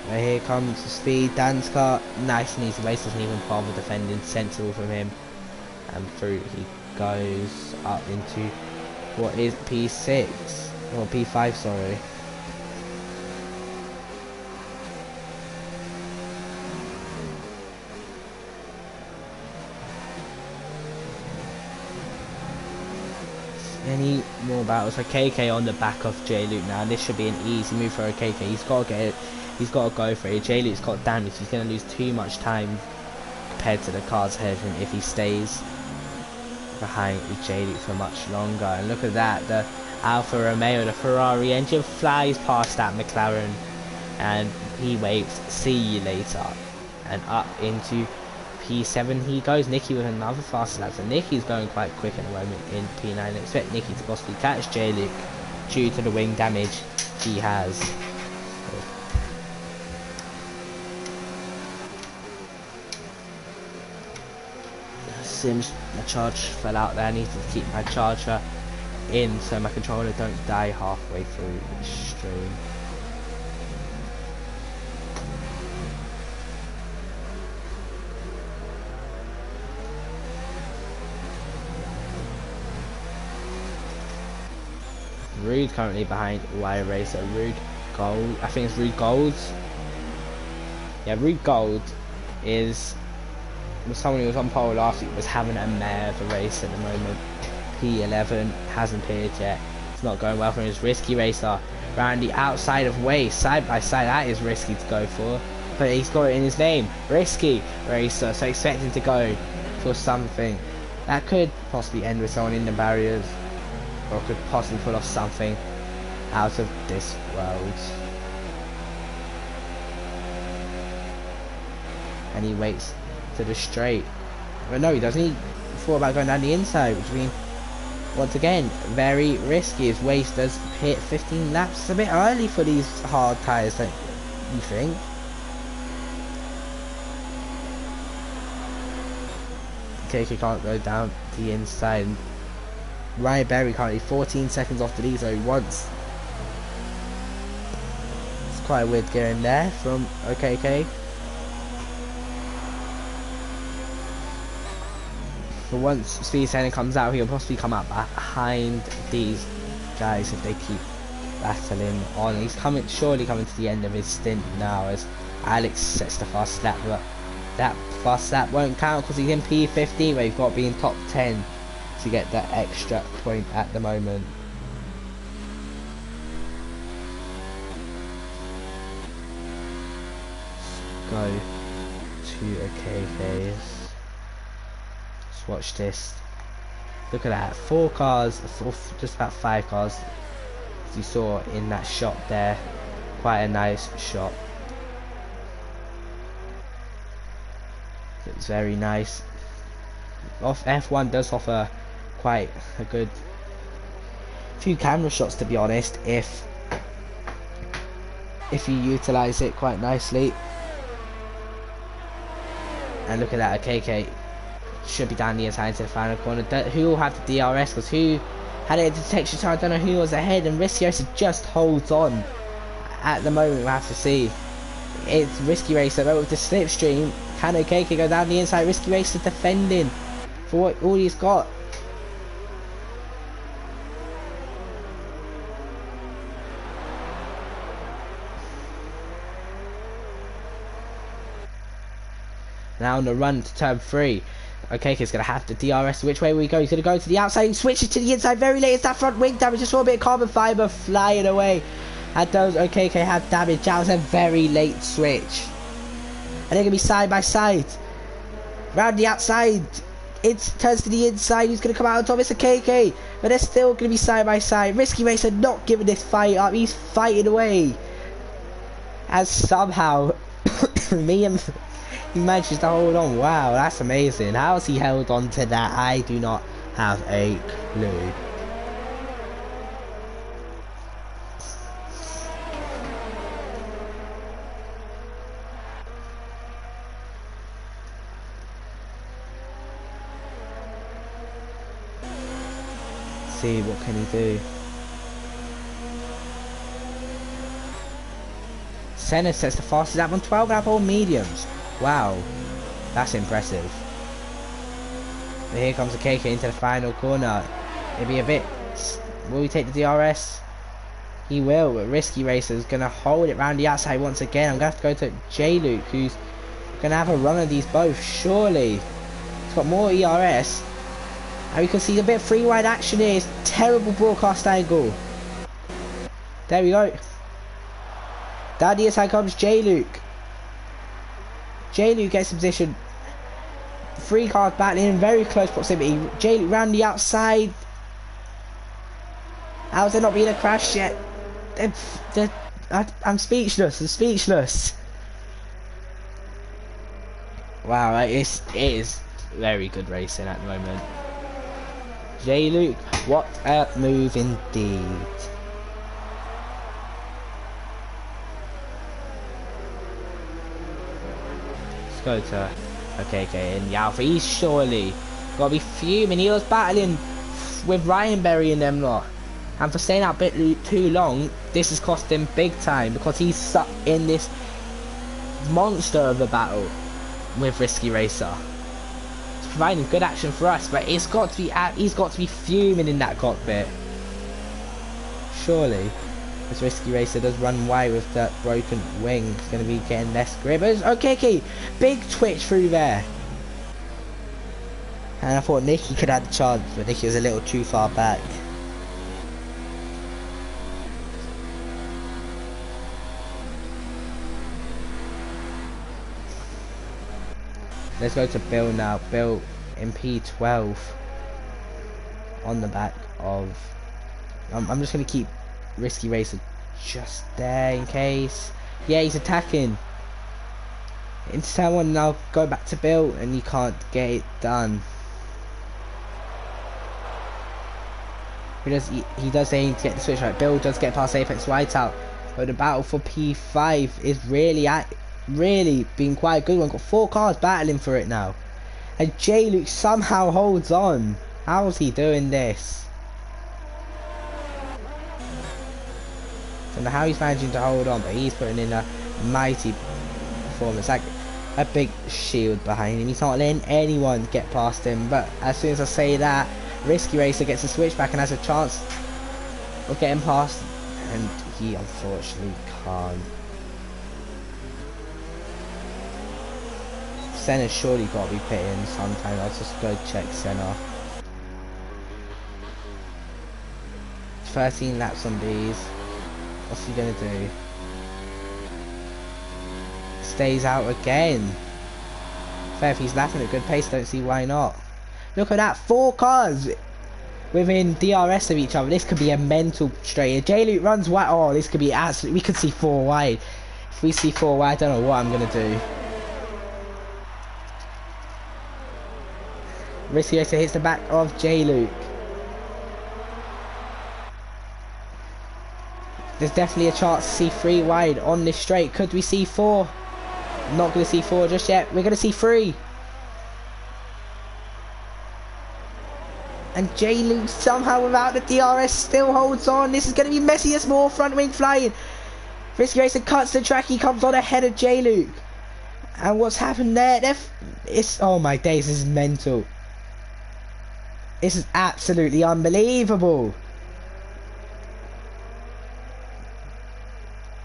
But here comes the speed. Dan's car, nice and easy race, doesn't even bother defending, sensible from him, and through he goes up into what is P6 or P5, sorry. Any more battles for KK on the back of J-Luke now, and this should be an easy move for KK. He's got to get it, he's got to go for it. J-Luke's got damage, he's going to lose too much time compared to the cars ahead of him if he stays behind with J-Luke for much longer. And look at that, the Alfa Romeo, the Ferrari engine flies past that McLaren, and he waves, see you later, and up into P7 he goes. Nicky with another fast lap, so Nicky's going quite quick at the moment in P9. I expect Nicky to possibly catch J-Luke due to the wing damage he has. Sims, my charge fell out there. I need to keep my charger in so my controller don't die halfway through the stream. Rude currently behind Wire Racer. Rude Gold, I think it's Rude Gold. Yeah, Rude Gold is someone who was on pole last week, was having a mare of a race at the moment. P11 hasn't appeared yet. It's not going well for him. His Risky Racer around the outside of Way, side by side. That is risky to go for, but he's got it in his name, Risky Racer, so expecting to go for something that could possibly end with someone in the barriers, or could possibly pull off something out of this world. And he waits to the straight. But no, he doesn't. He thought about going down the inside, which means, once again, very risky. His waist does hit 15 laps. It's a bit early for these hard tyres, don't you think? KK can't go down the inside. Ryan Berry currently 14 seconds off the lead, so he wants. It's quite a weird gearing there from OKK. But once Speed Center comes out, he'll possibly come up behind these guys if they keep battling on. He's surely coming to the end of his stint now as Alex sets the fast lap, but that fast lap won't count because he's in P15, where he's got to be in top 10 to get that extra point at the moment. Let's go to a KK's. Let's watch this. Look at that, 4 cars, just about 5 cars, as you saw in that shot there. Quite a nice shot. It's very nice. F1 does offer quite a good few camera shots, to be honest, if you utilize it quite nicely. And look at that, a KK should be down the inside into the final corner. Who will have the DRS, because who had it at detection time? I don't know who was ahead, and Risky Racer just holds on at the moment. We'll have to see. It's Risky Racer, but with the slipstream, can KK go down the inside? Risky Racer defending for what all he's got. Now on the run to turn 3. Okay, he's going to have to DRS. Which way will he go? He's going to go to the outside. He switches to the inside. Very late. It's that front wing damage. Just saw a bit of carbon fibre flying away. And those OKK have damage. That was a very late switch. And they're going to be side by side. Round the outside. It turns to the inside. Who's going to come out on top? It's a KK. But they're still going to be side by side. Risky Racer not giving this fight up. He's fighting away. And somehow, he manages to hold on. Wow, that's amazing. How has he held on to that? I do not have a clue. see what can he do. Senna sets the fastest lap on 12 lap all mediums. Wow, that's impressive. But here comes the KK into the final corner. It'll be a bit. Will he take the DRS? He will, but Risky Racer's gonna hold it round the outside once again. I'm gonna have to go to J-Luke, who's gonna have a run of these both, surely. He's got more ERS. And we can see a bit of free wide action here. It's terrible broadcast angle. There we go. Down the inside comes J-Luke. J-Luke gets in position. 3 cars battling in very close proximity. J-Luke round the outside. How's there not been a crash yet? I'm speechless. I'm speechless. Wow, it is very good racing at the moment. J-Luke, what a move indeed. Let's go to okay, in the Alpha. He's surely got to be fuming. He was battling with Ryan Berry and them lot. And for staying out a bit too long, this has cost him big time because he's stuck in this monster of a battle with Risky Racer. It's providing good action for us, but he's got to be fuming in that cockpit. Surely, as Risky Racer does run wide with that broken wing, it's going to be getting less grip. Okay, big twitch through there. And I thought Nicky could have the chance, but Nicky was a little too far back. Let's go to Bill now. Bill in P12 on the back of. I'm just going to keep Risky Racer just there in case. Yeah, he's attacking. Into someone now. Go back to Bill, and you can't get it done. He does say he needs to get the switch right. Bill does get past Apex Whiteout, but the battle for P5 is really been quite a good one. Got 4 cars battling for it now, and J-Luke somehow holds on. How's he doing this? I don't know how he's managing to hold on, but he's putting in a mighty performance. Like a big shield behind him. He's not letting anyone get past him. But as soon as I say that, Risky Racer gets a switchback and has a chance of getting past, and he unfortunately can't. Senna's surely got to be pitting sometime. I'll just go check Senna. 13 laps on these. What's he gonna do? Stays out again. Fair if he's lapping at good pace, don't see why not. Look at that, 4 cars within DRS of each other. This could be a mental straight. J-Luke runs wide. Oh, this could be absolutely. We could see 4 wide. If we see 4 wide, I don't know what I'm gonna do. Risky Racer hits the back of J-Luke. There's definitely a chance to see 3 wide on this straight. Could we see 4? Not going to see 4 just yet. We're going to see 3. And J-Luke somehow without the DRS still holds on. This is going to be messy as more front wing flying. Risky Racer cuts the track. He comes on ahead of J-Luke. And what's happened there? Oh my days, this is mental. This is absolutely unbelievable.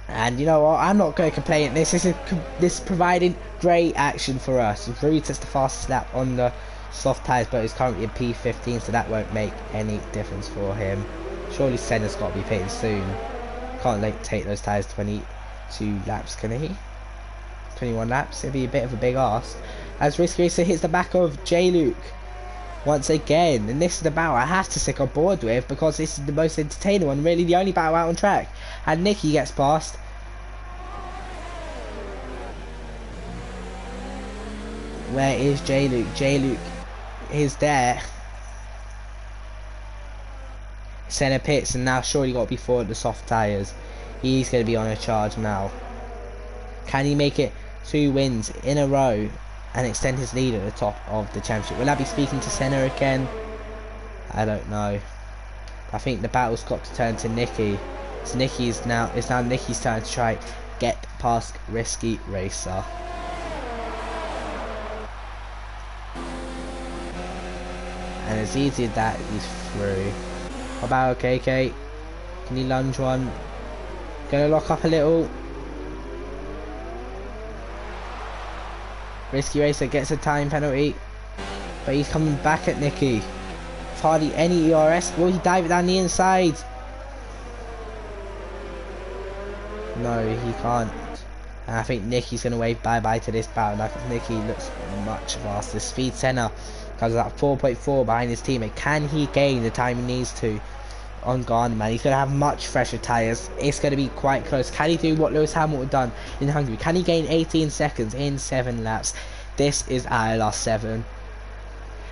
And you know what? I'm not going to complain. This is providing great action for us. Rude sets the fastest lap on the soft tyres, but he's currently in P15, so that won't make any difference for him. Surely Senna's got to be pitting soon. Can't take those tyres 22 laps, can he? 21 laps. It'd be a bit of a big ask. As Risky Racer hits the back of J-Luke once again, and this is the battle I have to stick on board with because this is the most entertaining one, really the only battle out on track. And Nicky gets past. Where is J-Luke? J-Luke is there. Senna pits, and now surely got to be forward the soft tyres. He's going to be on a charge now. Can he make it 2 wins in a row and extend his lead at the top of the championship? Will I be speaking to Senna again? I don't know. I think the battle's got to turn to Nicky. So it's now Nicky's turn to try get past Risky Racer. And as easy as that, he's through. What about KK? Can he lunge one? Gonna lock up a little. Risky Racer gets a time penalty, but he's coming back at Nicky. Hardly any ERS. Will he dive it down the inside? No, he can't. And I think Nicky's going to wave bye-bye to this battle. Like, Nicky looks much faster. Speed Senna comes at 4.4 behind his teammate. Can he gain the time he needs to on Gardner? He's going to have much fresher tyres. It's going to be quite close. Can he do what Lewis Hamilton done in Hungary? Can he gain 18 seconds in 7 laps? This is ILR7.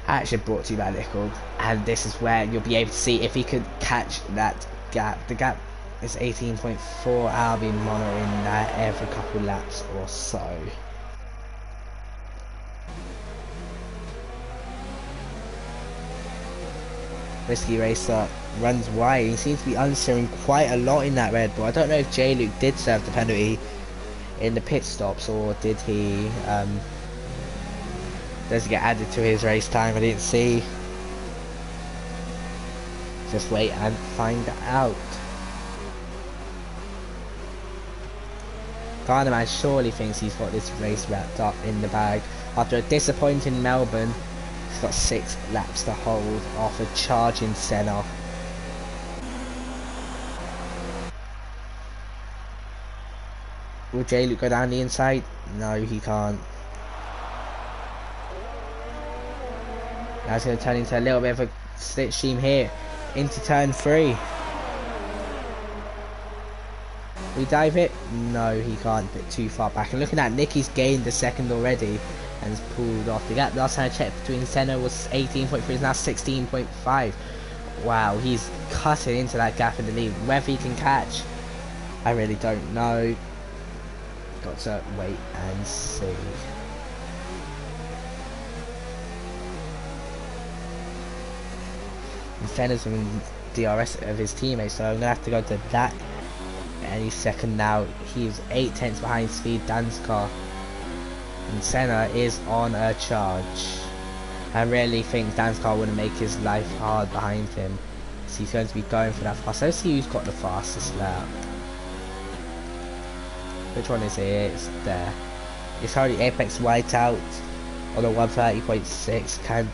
Actually brought to you by Lickle, and this is where you'll be able to see if he could catch that gap. The gap is 18.4. I'll be monitoring that every couple laps or so. Risky Racer runs wide. He seems to be unsteering quite a lot in that Red Bull. I don't know if J. Luke did serve the penalty in the pit stops, or did he does it get added to his race time? I didn't see. Just wait and find out. Gardner surely thinks he's got this race wrapped up in the bag. After a disappointing Melbourne, he's got 6 laps to hold off a charging Senna. Will J. Luke go down the inside? No, he can't. Now it's going to turn into a little bit of a slipstream here into turn 3. We dive it? No, he can't. A bit too far back. And looking at Nicky's gained a second already and has pulled off the gap. Last time I checked between Senna was 18.3, it's now 16.5. Wow, he's cutting into that gap in the lead. Whether he can catch, I really don't know. Got to wait and see. Senna's in DRS of his teammates, so I'm gonna have to go to that any second now. He's 8 tenths behind Speed Dan's car, and Senna is on a charge. I really think Dan's car wouldn't make his life hard behind him, so he's going to be going for that fast. Let's see who's got the fastest lap. Which one is it? It's there. It's already Apex Whiteout on a 130.6. Can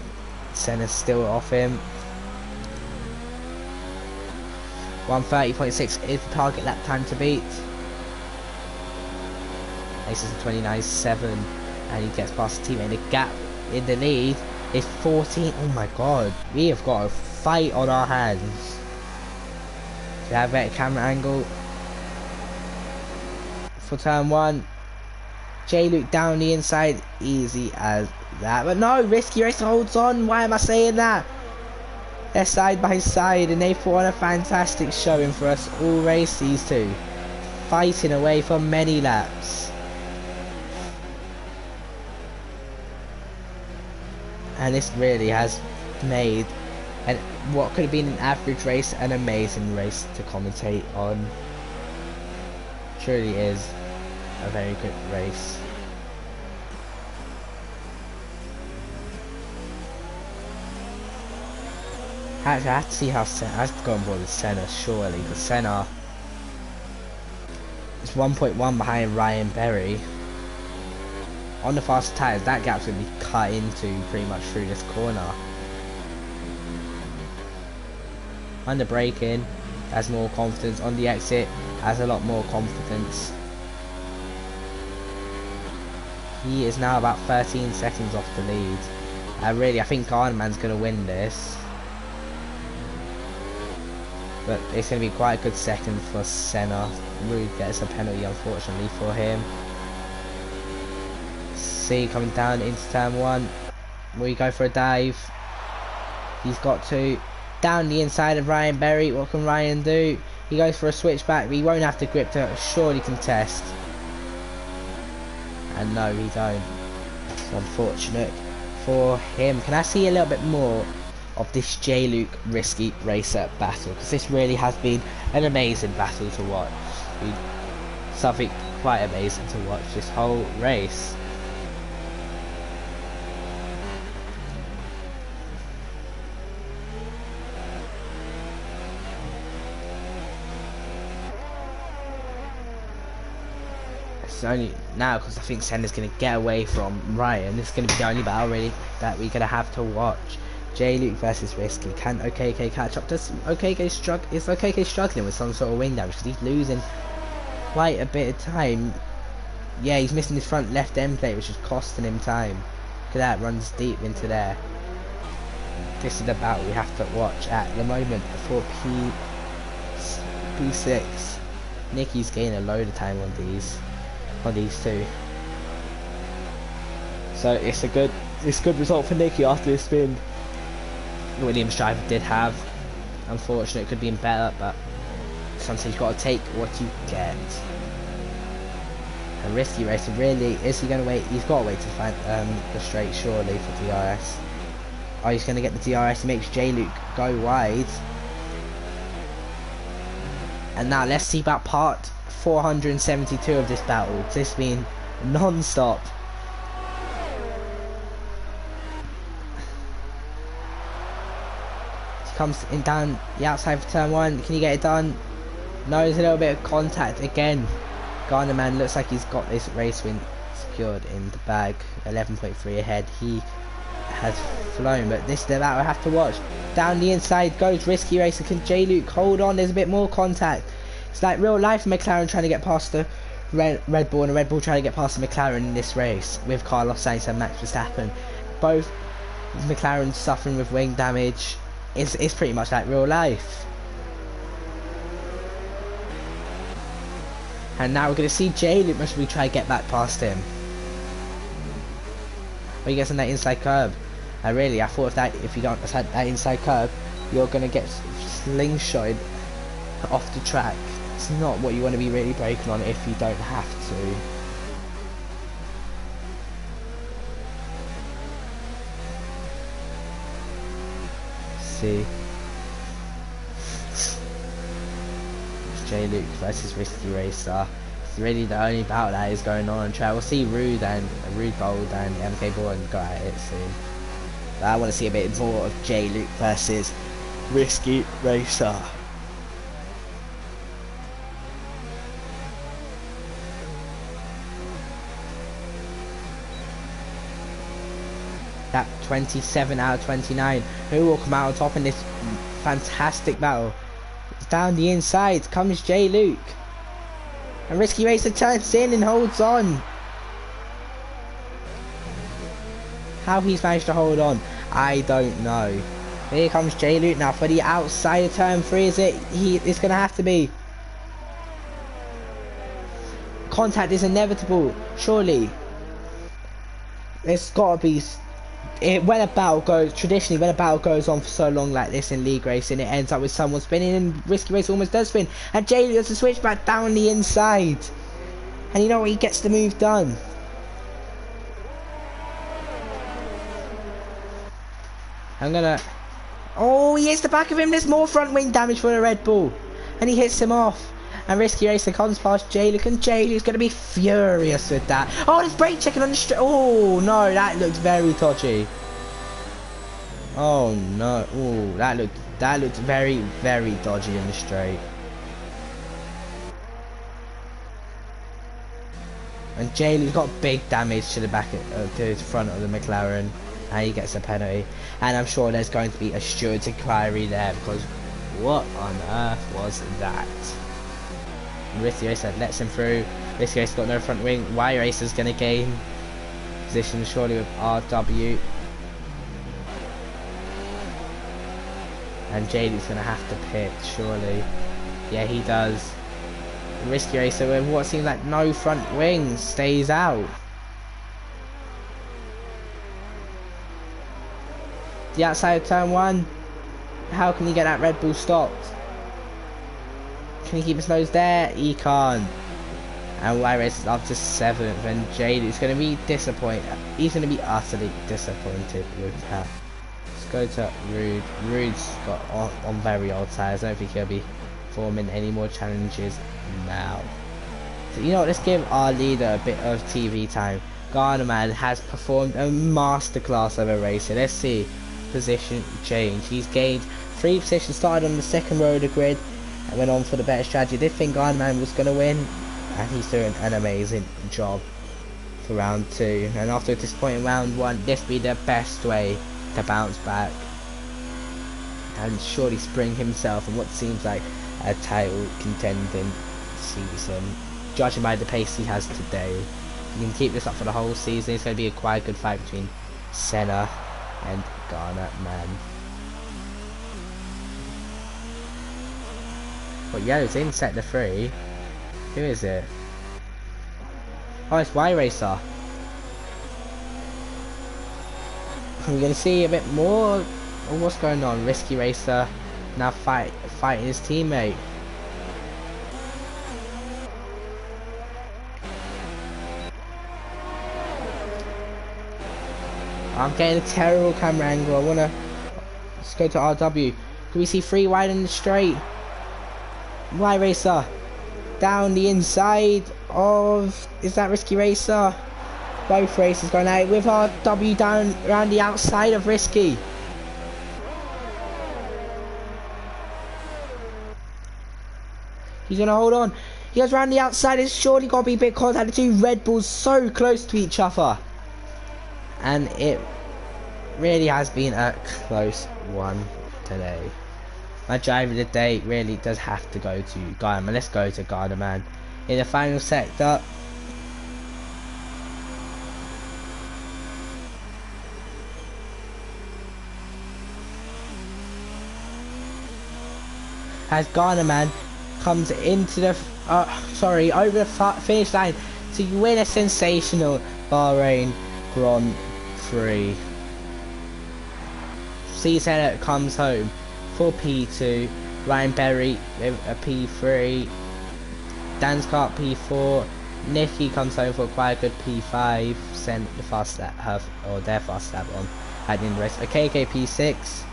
Senna still off him? 130.6 is the target lap time to beat. Ace is a 29.7, and he gets past the teammate. The gap in the lead is 14. Oh my god, we have got a fight on our hands. We have a better camera angle for turn 1. J. Luke down the inside, easy as that. But no, Risky Racer holds on. Why am I saying that? They're side by side, and they put on a fantastic showing for us all race, these two. Fighting away for many laps. And this really has made what could have been an average race an amazing race to commentate on. Truly is a very good race. Actually, I have to see how Senna. I have to go on board with Senna, surely, because Senna is 1.1 behind Ryan Berry. On the fast tyres, that gap's going to be cut into pretty much through this corner. Under braking, has more confidence. On the exit, has a lot more confidence. He is now about 13 seconds off the lead. I think Gardnerman's going to win this. But it's going to be quite a good second for Senna. Rude gets a penalty, unfortunately, for him. C coming down into turn 1. Will he go for a dive? He's got to. Down the inside of Ryan Berry. What can Ryan do? He goes for a switchback, but he won't have to grip to surely contest. And no, he don't. It's unfortunate for him. Can I see a little bit more of this J-Luke Risky Racer battle, because this really has been an amazing battle to watch. Something quite amazing to watch this whole race. It's only now because I think Senna's going to get away from Ryan. This is going to be the only battle really that we're going to have to watch. J-Luke versus Risky. Can OKK catch up? Is OKK struggling with some sort of wing damage, because he's losing quite a bit of time. Yeah, he's missing his front left end plate, which is costing him time. Look at that, runs deep into there. This is the battle we have to watch at the moment for P6. Nicky's gaining a load of time on these two. So it's a good result for Nicky after this spin. Williams driver did have. Unfortunately, it could have been better, but sometimes you've got to take what you get. A Risky Racer, really, is he going to wait? He's got to wait to find the straight, surely, for DRS. Oh, he's going to get the DRS. He makes J-Luke go wide. And now let's see about part 472 of this battle. This being non-stop. Comes in down the outside for turn 1. Can he get it done? No, there's a little bit of contact again. Garner man looks like he's got this race win secured in the bag. 11.3 ahead. He has flown, but this is the battle I have to watch. Down the inside goes Risky Racer. Can J-Luke hold on? There's a bit more contact. It's like real life McLaren trying to get past the Red Bull, and a Red Bull trying to get past the McLaren in this race with Carlos Sainz and Max Verstappen. Both McLarens suffering with wing damage. It's pretty much like real life. And now we're going to see J-Luke must really try to get back past him. But he gets on that inside curb. And really, I thought if you don't have that inside curb, you're going to get slingshotted off the track. It's not what you want to be really braking on if you don't have to. See, J-Luke versus Risky Racer. It's really the only battle that is going on track. We'll see Rude Gold and MK Bourne go at it soon. But I want to see a bit more of J-Luke versus Risky Racer. That 27 out of 29. Who will come out on top in this fantastic battle? It's down the inside comes J-Luke. And Risky Racer turns in and holds on. How he's managed to hold on, I don't know. Here comes J-Luke now for the outside of turn 3. Is it? It's going to have to be. Contact is inevitable, surely. It's got to be. When a battle goes on for so long like this in league racing, it ends up with someone spinning, and Risky Racer almost does spin, and J-Luke does the switch back down the inside, and you know what, he gets the move done. Oh, he hits the back of him. There's more front wing damage for the Red Bull, and he hits him off. And Risky Racer comes past J-Luke, and J-Luke's going to be furious with that. Oh, there's brake checking on the straight. Oh, no, that looks very dodgy. Oh, no. Oh, that looked very, very dodgy in the straight. And J-Luke's got big damage to the back to the front of the McLaren, and he gets a penalty. And I'm sure there's going to be a steward's inquiry there, because what on earth was that? Risky Racer lets him through. Risky Racer's got no front wing. Y Racer's going to gain position surely with RW. And J-Luke's going to have to pit, surely. Yeah, he does. Risky Racer with what seems like no front wings stays out. The outside of turn 1. How can he get that Red Bull stopped? Can he keep his nose there? He can't. And Y Race is up to 7th, and J-Luke's going to be disappointed. He's going to be utterly disappointed with that go to Rude. Rude's got on very old tires. I don't think he'll be forming any more challenges now. So you know what, let's give our leader a bit of TV time. Garnerman has performed a masterclass of a racer. Let's see. Position change. He's gained 3 positions, started on the second row of the grid and went on for the better strategy. Did think Garnerman was going to win, and he's doing an amazing job for round 2. And after a disappointing round 1, this will be the best way to bounce back and surely spring himself in what seems like a title contending season. Judging by the pace he has today, he can keep this up for the whole season. It's going to be a quite good fight between Senna and Garnerman. But yeah, it's in sector 3. Who is it? Oh, it's Y-Racer. We're going to see a bit more of what's going on. Risky Racer now fighting his teammate. I'm getting a terrible camera angle. I wanna. Let's go to RW. Can we see 3 wide in the straight? Y-Racer down the inside of. Is that Risky Racer? Both racers going out with RW down around the outside of Risky. He's gonna hold on. He goes around the outside. It's surely got to be a bit contact. The 2 Red Bulls so close to each other. And it really has been a close one today. My driver of the day really does have to go to Garnerman. Let's go to Garnerman in the final sector. As Garnerman comes into the over the finish line to win a sensational Bahrain Grand Prix. Senna comes home for P2, Ryan Berry with a P3, Dan Scott P4, Nicky comes home for quite a good P5, send the fast lap their fast lap on at the end of the race. A KK P6.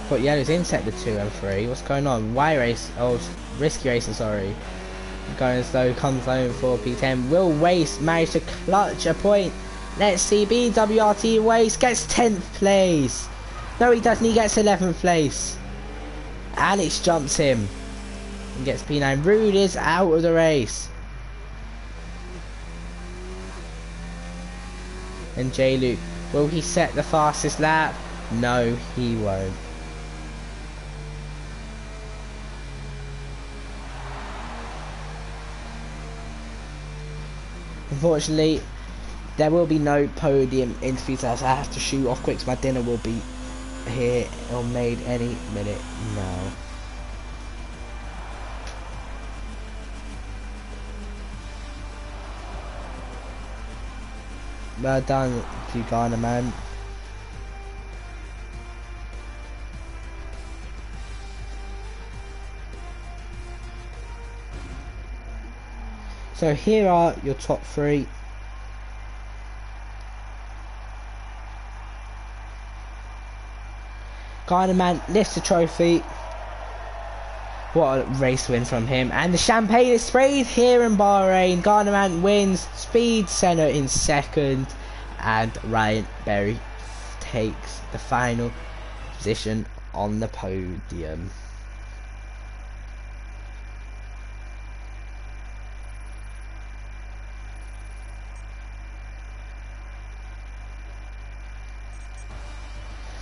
But yeah, it's in sector 2 and 3. What's going on? Risky Racer, sorry. Going slow, comes home for P10. Will Waste manage to clutch a point? Let's see. BWRT Waste gets 10th place. No, he doesn't. He gets 11th place. Alex jumps him and gets P9. Rude is out of the race. And J Luke, will he set the fastest lap? No, he won't. Unfortunately, there will be no podium interviews as I have to shoot off quick, so my dinner will be here or made any minute now. Well done to Garnerman. So here are your top 3. Garnerman lifts the trophy. What a race win from him. And the champagne is sprayed here in Bahrain. Garnerman wins. Speed Senna in second. And Ryan Berry takes the final position on the podium.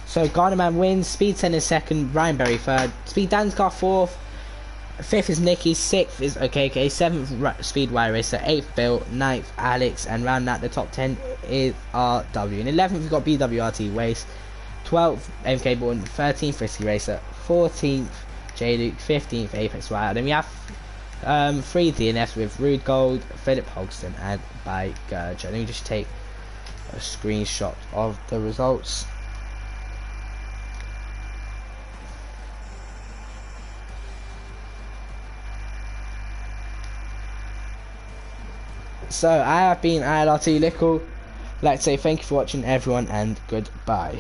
So Garnerman wins, Speed 10 is second, Ryan Berry third, Speed Dan's car fourth, fifth is Nicky, sixth is OKK, seventh Speed Y Racer, 8th Bill, 9th Alex, and round out the top 10 is RW. In 11th we've got BWRT Waste, 12th MK Born, 13th Risky Racer, 14th J Luke, 15th Apex Rider. Then we have 3 DNFs with Rude Gold, Philip Hogston, and by Gurge. Let me just take a screenshot of the results. So I have been ILRT Lickle. Let's say thank you for watching everyone and goodbye.